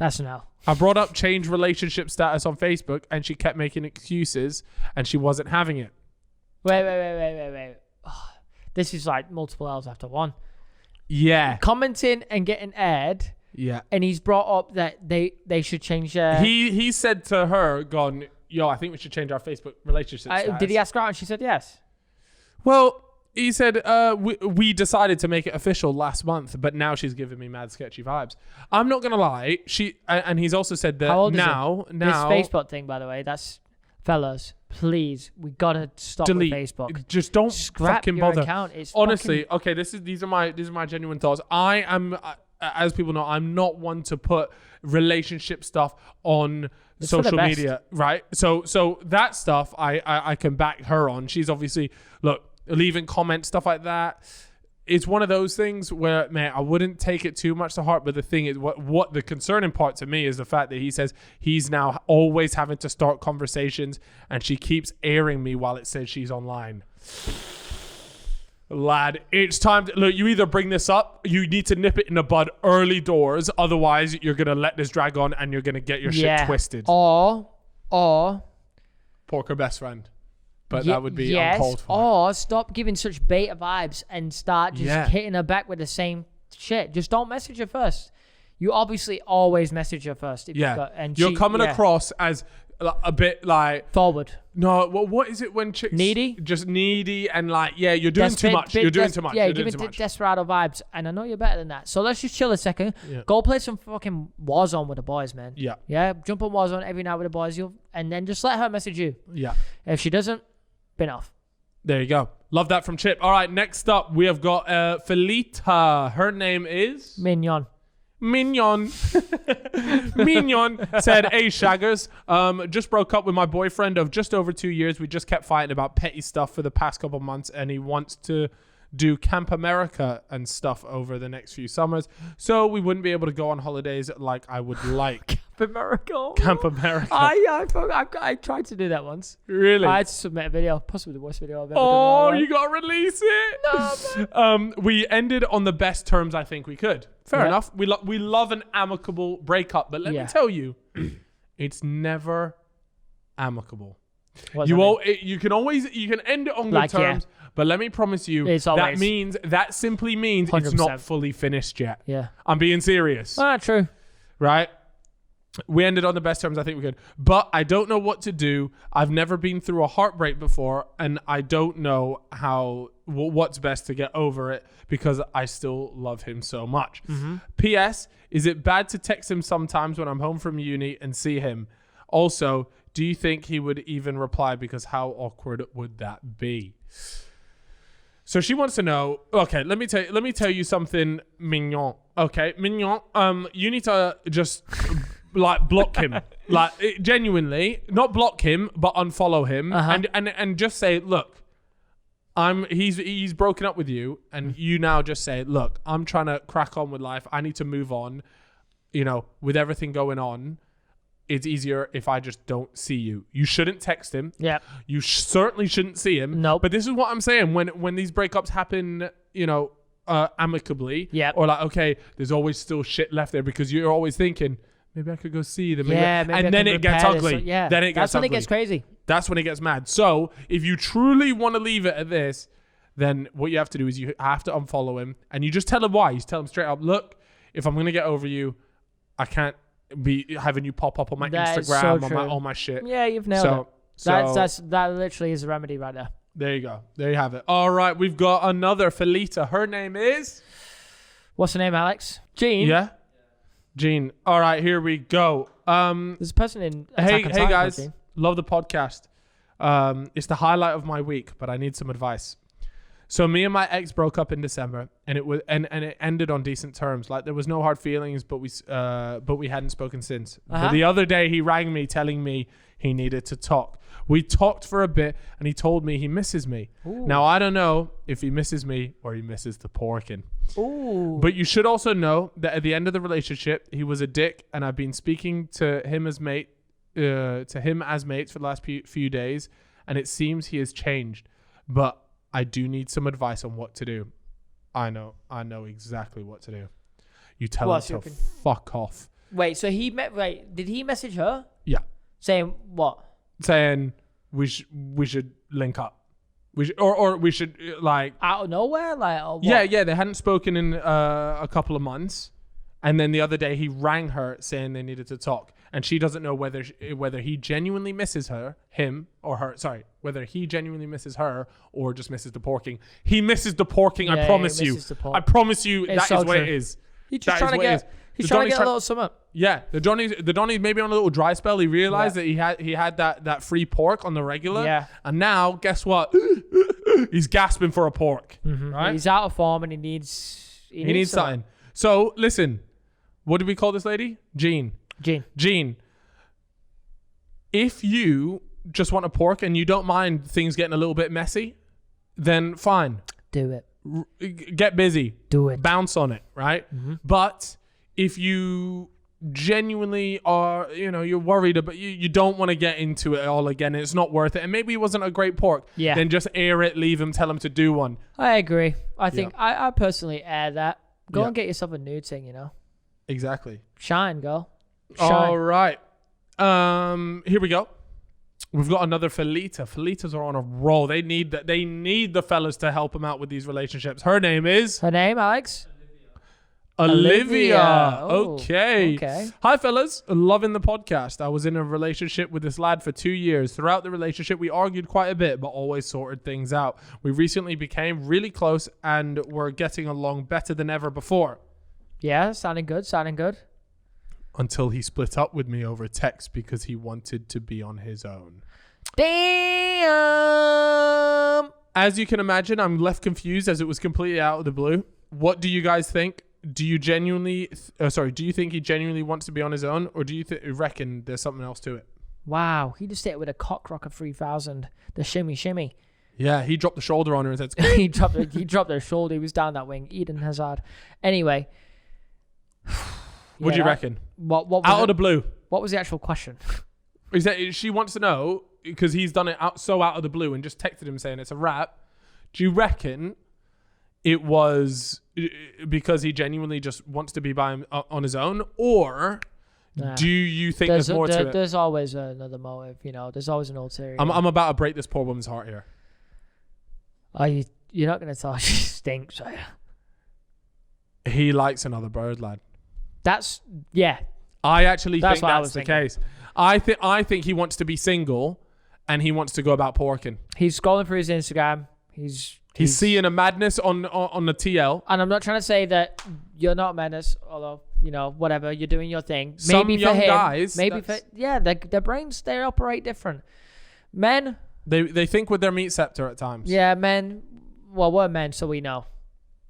change relationship status on Facebook, and she kept making excuses, and she wasn't having it. Wait. Oh, this is like multiple L's after one. Yeah. Commenting and getting aired. Yeah. And he's brought up that they should change He said to her, gone, yo, I think we should change our Facebook relationship status. Did he ask her out and she said yes? Well, he said, we decided to make it official last month, but now she's giving me mad sketchy vibes. I'm not going to lie. And he's also said that How old now... This Facebook thing, by the way, that's... Fellas, please, we got to stop with Facebook. Just don't fucking bother. Account. It's honestly, okay, these are my genuine thoughts. I am... as people know, I'm not one to put relationship stuff on social media, right? So that stuff I can back her on. She's obviously, look, leaving comments, stuff like that. It's one of those things where, man, I wouldn't take it too much to heart. But the thing is, what the concerning part to me is the fact that he says he's now always having to start conversations, and she keeps airing me while it says she's online. Lad, it's time to look. You either bring this up, you need to nip it in the bud early doors. Otherwise, you're gonna let this drag on, and you're gonna get your shit twisted. Or pork her best friend, but that would be uncalled for. Or stop giving such beta vibes and start just hitting her back with the same shit. Just don't message her first. You obviously always message her first. If you're coming across as a bit like forward. No, well, what is it when chicks needy? Just needy and like, you're doing too much. You're doing too much. Yeah, you're giving doing too much. desperado vibes, and I know you're better than that. So let's just chill a second. Yeah. Go play some fucking Warzone with the boys, man. Yeah. Yeah, jump on Warzone every night with the boys, and then just let her message you. Yeah. If she doesn't, bin off. There you go. Love that from Chip. All right, next up we have got Felita. Her name is Mignon. Mignon said, "Hey Shaggers, just broke up with my boyfriend of just over 2 years. We just kept fighting about petty stuff for the past couple months, and he wants to do Camp America and stuff over the next few summers, so we wouldn't be able to go on holidays like I would like." Camp America. I tried to do that once. Really? I had to submit a video, possibly the worst video I've ever done. Oh, you gotta release it. No, man. We ended on the best terms I think we could. Fair enough. We love an amicable breakup, but let me tell you, it's never amicable. You can end it on good terms, but let me promise you, that simply means 100%. It's not fully finished yet. Yeah, I'm being serious. True. Right? We ended on the best terms I think we could, but I don't know what to do. I've never been through a heartbreak before, and I don't know what's best to get over it because I still love him so much. Mm-hmm. P.S. Is it bad to text him sometimes when I'm home from uni and see him? Also, do you think he would even reply? Because how awkward would that be? So she wants to know. Okay, let me tell you something, Mignon. Okay, Mignon. You need to just block him, genuinely, not block him, but unfollow him, and just say, look, he's broken up with you, and you now just say, look, I'm trying to crack on with life. I need to move on. With everything going on, it's easier if I just don't see you. You shouldn't text him. Yeah. You certainly shouldn't see him. Nope. But this is what I'm saying. When these breakups happen, amicably, or okay, there's always still shit left there because you're always thinking, maybe I could go see them. And then it gets ugly. Then it gets ugly. That's when it gets crazy. That's when it gets mad. So if you truly want to leave it at this, then what you have to do is you have to unfollow him, and you just tell him why. You tell him straight up, look, if I'm going to get over you, I can't be having you pop up on my Instagram, on all my shit. Yeah, you've nailed it. That literally is a remedy right there. There you go. There you have it. All right, we've got another Felita. Her name is... What's her name, Alex? Jean. Yeah? Jean. All right, here we go. There's a person in... Hey guys. Love the podcast. It's the highlight of my week, but I need some advice. So me and my ex broke up in December, and it ended on decent terms. Like, there was no hard feelings, but we hadn't spoken since. But the other day he rang me telling me he needed to talk. We talked for a bit, and he told me he misses me. Ooh. Now I don't know if he misses me or he misses the porking. Ooh. But you should also know that at the end of the relationship, he was a dick, and I've been speaking to him as mates for the last few days, and it seems he has changed. But I do need some advice on what to do. I know exactly what to do. You tell him to fuck off. Wait, so did he message her? Yeah. Saying what? Saying we should link up. We should like out of nowhere, like, or what? Yeah. They hadn't spoken in a couple of months, and then the other day he rang her saying they needed to talk, and she doesn't know whether he genuinely misses whether he genuinely misses her or just misses the porking. He misses the porking. I promise you. I promise you that is what it is. He's just trying to get. He's trying to get a little sum up. Yeah, the Donny's maybe on a little dry spell. He realized that he had that free pork on the regular. Yeah. And now, guess what? He's gasping for a pork. Mm-hmm. Right? He's out of form and he needs something. So listen, what did we call this lady? Jean. If you just want a pork and you don't mind things getting a little bit messy, then fine. Do it. Get busy. Do it. Bounce on it, right? Mm-hmm. But if you genuinely are, you're worried about, you don't want to get into it all again, and it's not worth it, and maybe it wasn't a great pork, then just air it, leave him, tell him to do one. I agree. I think I personally air that. Go and get yourself a nude thing, Exactly. Shine, girl. Shine. All right. Here we go. We've got another Felita. Felitas are on a roll. They need the fellas to help them out with these relationships. Her name, Alex? Olivia. Okay. Hi, fellas. Loving the podcast. I was in a relationship with this lad for 2 years. Throughout the relationship, we argued quite a bit, but always sorted things out. We recently became really close and were getting along better than ever before. Yeah, sounding good. Until he split up with me over text because he wanted to be on his own. Damn. As you can imagine, I'm left confused as it was completely out of the blue. What do you guys think? Do you think he genuinely wants to be on his own, or do you reckon there's something else to it? Wow, he just hit it with a cock rocker 3000, the shimmy. Yeah, he dropped the shoulder on her and said, he dropped her shoulder. He was down that wing, Eden Hazard. Anyway. What do you reckon? What out of the blue. What was the actual question? Is that she wants to know, because he's done it out of the blue and just texted him saying it's a wrap. Do you reckon it was because he genuinely just wants to be on his own, or do you think there's more to it? There's always another motive, There's always an ulterior. I'm about to break this poor woman's heart here. You're not going to tell her she stinks, are you? He likes another bird, lad. I actually think that's the case. I think he wants to be single, and he wants to go about porking. He's scrolling through his Instagram. He's seeing a madness on the TL. And I'm not trying to say that you're not a menace, although, whatever, you're doing your thing. Some maybe young for him, guys, their brains, they operate different. Men, they think with their meat scepter at times. Yeah, men. Well, we're men, so we know.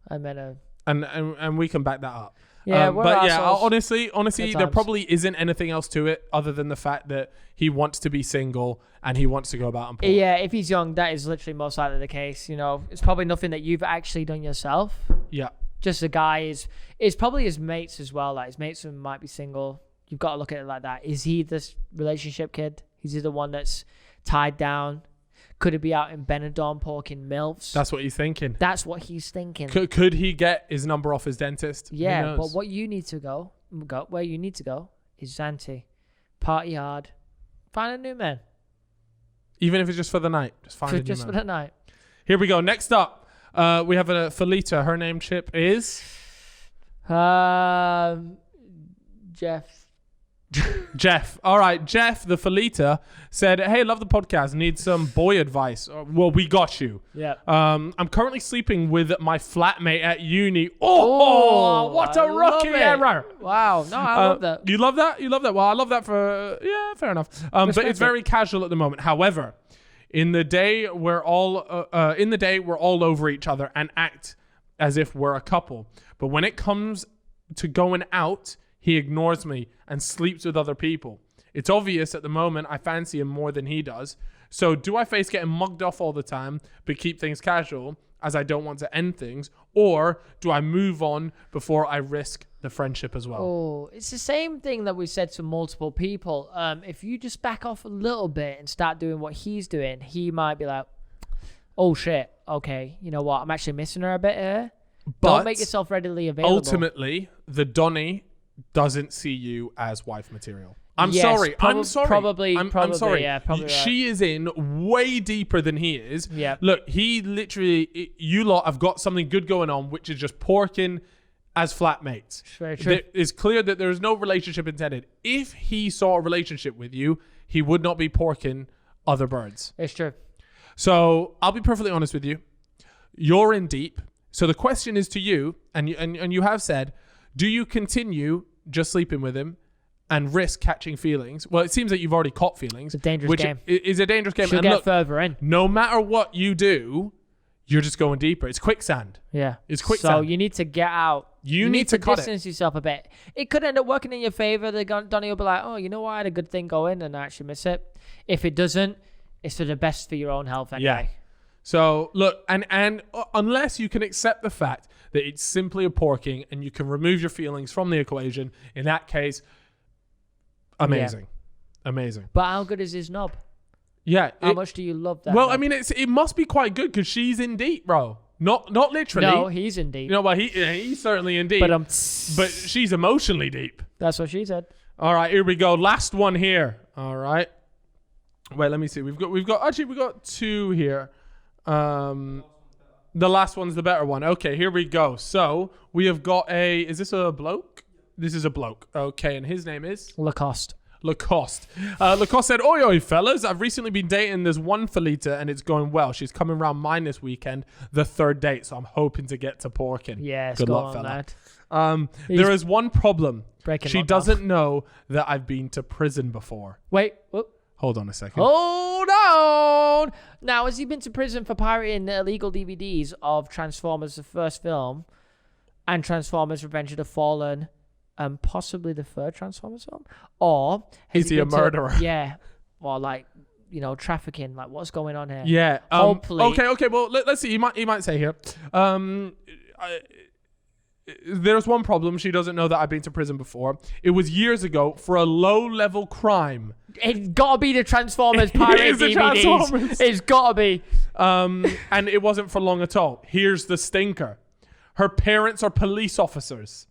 And men are, and we can back that up. Yeah, honestly, there probably isn't anything else to it other than the fact that he wants to be single and he wants to go about and pork. Yeah, if he's young, that is literally most likely the case. It's probably nothing that you've actually done yourself. Yeah. Just the guy is probably his mates as well. Like his mates might be single. You've got to look at it like that. Is he this relationship kid? Is he the one that's tied down? Could he be out in Benidorm porking MILFs? That's what he's thinking. That's what he's thinking. Could he get his number off his dentist? Yeah, but what you need to go where you need to go is Zante. Party hard. Find a new man. Even if it's just for the night. Just find a new man. Just for the night. Here we go. Next up, we have a Felita. Her name, Chip, is? Jeff. All right. Jeff, the Felita, said, "Hey, love the podcast. Need some boy advice." Well, we got you. Yeah. I'm currently sleeping with my flatmate at uni. Oh, what a rookie error. Wow. No, I love that. You love that? You love that? Well, I love that for, fair enough. But it's very casual at the moment. However, in the day we're all over each other and act as if we're a couple. But when it comes to going out, he ignores me and sleeps with other people. It's obvious at the moment I fancy him more than he does. So do I face getting mugged off all the time but keep things casual as I don't want to end things? Or do I move on before I risk the friendship as well? Oh, it's the same thing that we said to multiple people. If you just back off a little bit and start doing what he's doing, he might be like, oh shit, okay, you know what? I'm actually missing her a bit here. But don't make yourself readily available. Ultimately, the Donny doesn't see you as wife material. I'm sorry. Probably. Yeah, probably she is in way deeper than he is. Yeah. Look, he literally, you lot have got something good going on, which is just porking as flatmates. Very true. It's clear that there is no relationship intended. If he saw a relationship with you, he would not be porking other birds. It's true. So I'll be perfectly honest with you. You're in deep. So the question is to you, and you have said, do you continue just sleeping with him and risk catching feelings? Well, it seems that you've already caught feelings. It's a dangerous game. Is a dangerous game. She'll get further in. No matter what you do, you're just going deeper. It's quicksand. Yeah. It's quicksand. So you need to get out. You need to cut distance yourself a bit. It could end up working in your favor. Donnie will be like, oh, you know what? I had a good thing going and I actually miss it. If it doesn't, it's for the best for your own health anyway. Yeah. So look, and unless you can accept the fact that it's simply a porking and you can remove your feelings from the equation, in that case, amazing. Amazing. But how good is his knob? Yeah. How much do you love that? Well, knob? I mean, it must be quite good because she's in deep, bro. Not literally. No, he's in deep. You know, well, he's certainly in deep. But she's emotionally deep. That's what she said. All right, here we go. Last one here. All right. Wait, let me see. We've got two here. The last one's the better one. Okay, here we go. So we have got is this a bloke? This is a bloke. Okay, and his name is? Lacoste. Lacoste said, oi, oi, fellas. I've recently been dating this one Felita and it's going well. She's coming around mine this weekend, the third date. So I'm hoping to get to porking. Yes, good luck, fella. There is one problem. She doesn't off. know that I've been to prison before. Wait. Whoop. Hold on a second. Hold on. Now, has he been to prison for pirating illegal DVDs of Transformers, the first film, and Transformers Revenge of the Fallen, and possibly the third Transformers film? Or is he a murderer? Yeah. Or like, trafficking. Like, what's going on here? Yeah. Hopefully. Okay. Well, let's see. He might say here. There's one problem. She doesn't know that I've been to prison before. It was years ago for a low-level crime. It's gotta be the Transformers pirate DVDs. It's gotta be. And it wasn't for long at all. Here's the stinker. Her parents are police officers.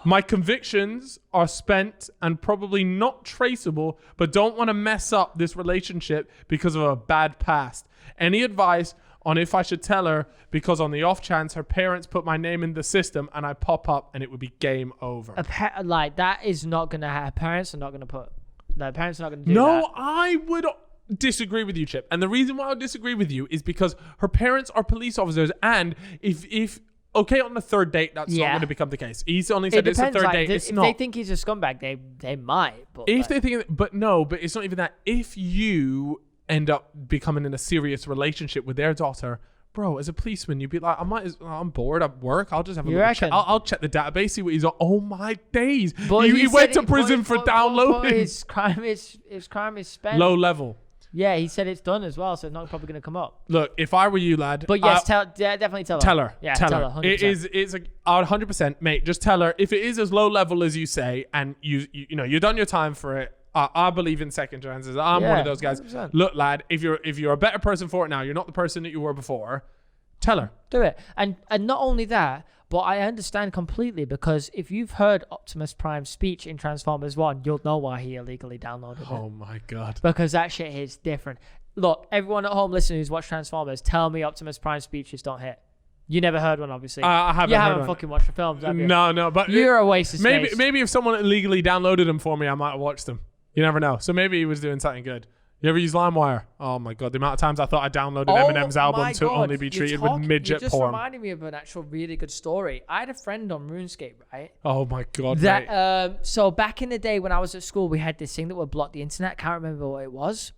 My convictions are spent and probably not traceable, but don't want to mess up this relationship because of a bad past. Any advice on if I should tell her, because on the off chance her parents put my name in the system and I pop up and it would be game over. That is not going to happen. Parents are not going to put... No, parents are not going to do that. No, I would disagree with you, Chip. And the reason why I would disagree with you is because her parents are police officers, and if okay, on the third date, that's not going to become the case. He's only said it's the third date. It's not. If they think he's a scumbag, they might. But they think... But it's not even that. If you end up becoming in a serious relationship with their daughter, bro, as a policeman, you'd be like, I'm bored at work. I'll just have a look. I'll check the database, see what he's on. Oh my days. But he went to prison for downloading. His crime is spent. Low level. Yeah, he said it's done as well, so it's not probably going to come up. Look, if I were you, lad. But yes, definitely tell her. Tell her. Yeah, tell her. 100%. It's 100%, mate. Just tell her if it is as low level as you say, and you've done your time for it. I believe in second chances. I'm one of those guys. 100%. Look, lad, if you're a better person for it now, you're not the person that you were before. Tell her. Do it. And not only that, but I understand completely, because if you've heard Optimus Prime's speech in Transformers 1, you'll know why he illegally downloaded it. Oh my God. Because that shit is different. Look, everyone at home listening who's watched Transformers, tell me Optimus Prime's speeches don't hit. You never heard one, obviously. I haven't. You haven't fucking watched the films, have you? No, but you're a waste of space. Maybe if someone illegally downloaded them for me, I might have watched them. You never know. So maybe he was doing something good. You ever use LimeWire? Oh my God, the amount of times I thought I downloaded Eminem's album to only be treated with midget you just porn. reminded me of an actual really good story. I had a friend on RuneScape, right? Oh my God, mate. So back in the day when I was at school, we had this thing that would block the internet. Can't remember what it was.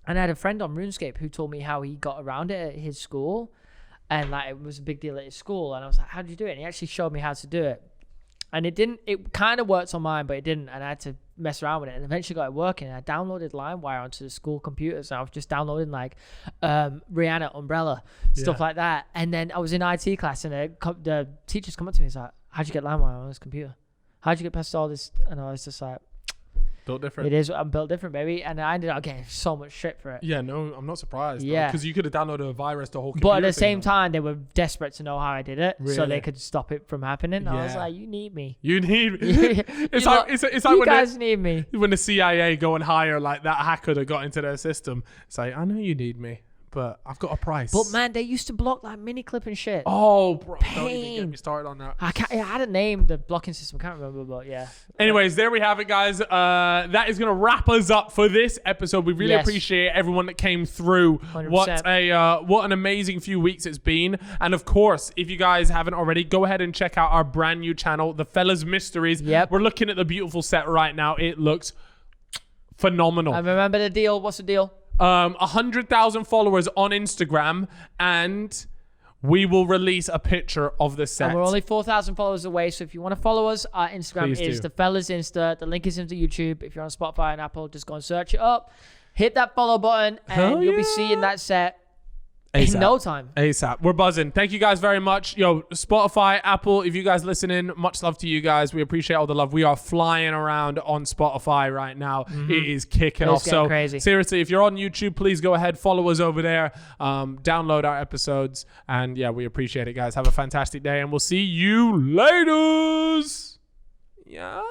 And I had a friend on RuneScape who told me how he got around it at his school. And like, it was a big deal at his school. And I was like, how did you do it? And he actually showed me how to do it. And it kind of worked on mine, but it didn't. And I had to mess around with it, and eventually got it working. And I downloaded LimeWire onto the school computers, and I was just downloading like Rihanna, Umbrella, stuff like that. And then I was in IT class, and the teachers come up to me and was like, how'd you get LimeWire on this computer? How'd you get past all this? And I was just like, built different. It is. I'm built different, baby. And I ended up getting so much shit for it. Yeah, no, I'm not surprised. Yeah, because you could have downloaded a virus to whole computer. But at the same time, they were desperate to know how I did it, really? So they could stop it from happening. Yeah. I was like, you need me. You need me. It's like you when guys need me. When the CIA go and hire like that hacker that got into their system. It's like, I know you need me, but I've got a price. But man, they used to block like mini clip and shit. Oh, bro, Pain. don't even get me started on that. I had a name, the blocking system. I can't remember, but yeah. Anyways, there we have it, guys. That is going to wrap us up for this episode. We really appreciate everyone that came through. 100%. What an amazing few weeks it's been. And of course, if you guys haven't already, go ahead and check out our brand new channel, The Fellas Mysteries. Yep. We're looking at the beautiful set right now. It looks phenomenal. And remember the deal. What's the deal? 100,000 followers on Instagram, and we will release a picture of the set. And we're only 4,000 followers away, so if you want to follow us, our Instagram is The Fellas Insta. The link is into YouTube. If you're on Spotify and Apple, just go and search it up. Hit that follow button, and you'll be seeing that set ASAP. In no time. ASAP. We're buzzing. Thank you guys very much. Yo, Spotify, Apple, if you guys listening, much love to you guys. We appreciate all the love. We are flying around on Spotify right now. It is kicking off. So crazy. Seriously, if you're on YouTube, please go ahead, follow us over there, download our episodes. And yeah, we appreciate it, guys. Have a fantastic day and we'll see you later. Yeah.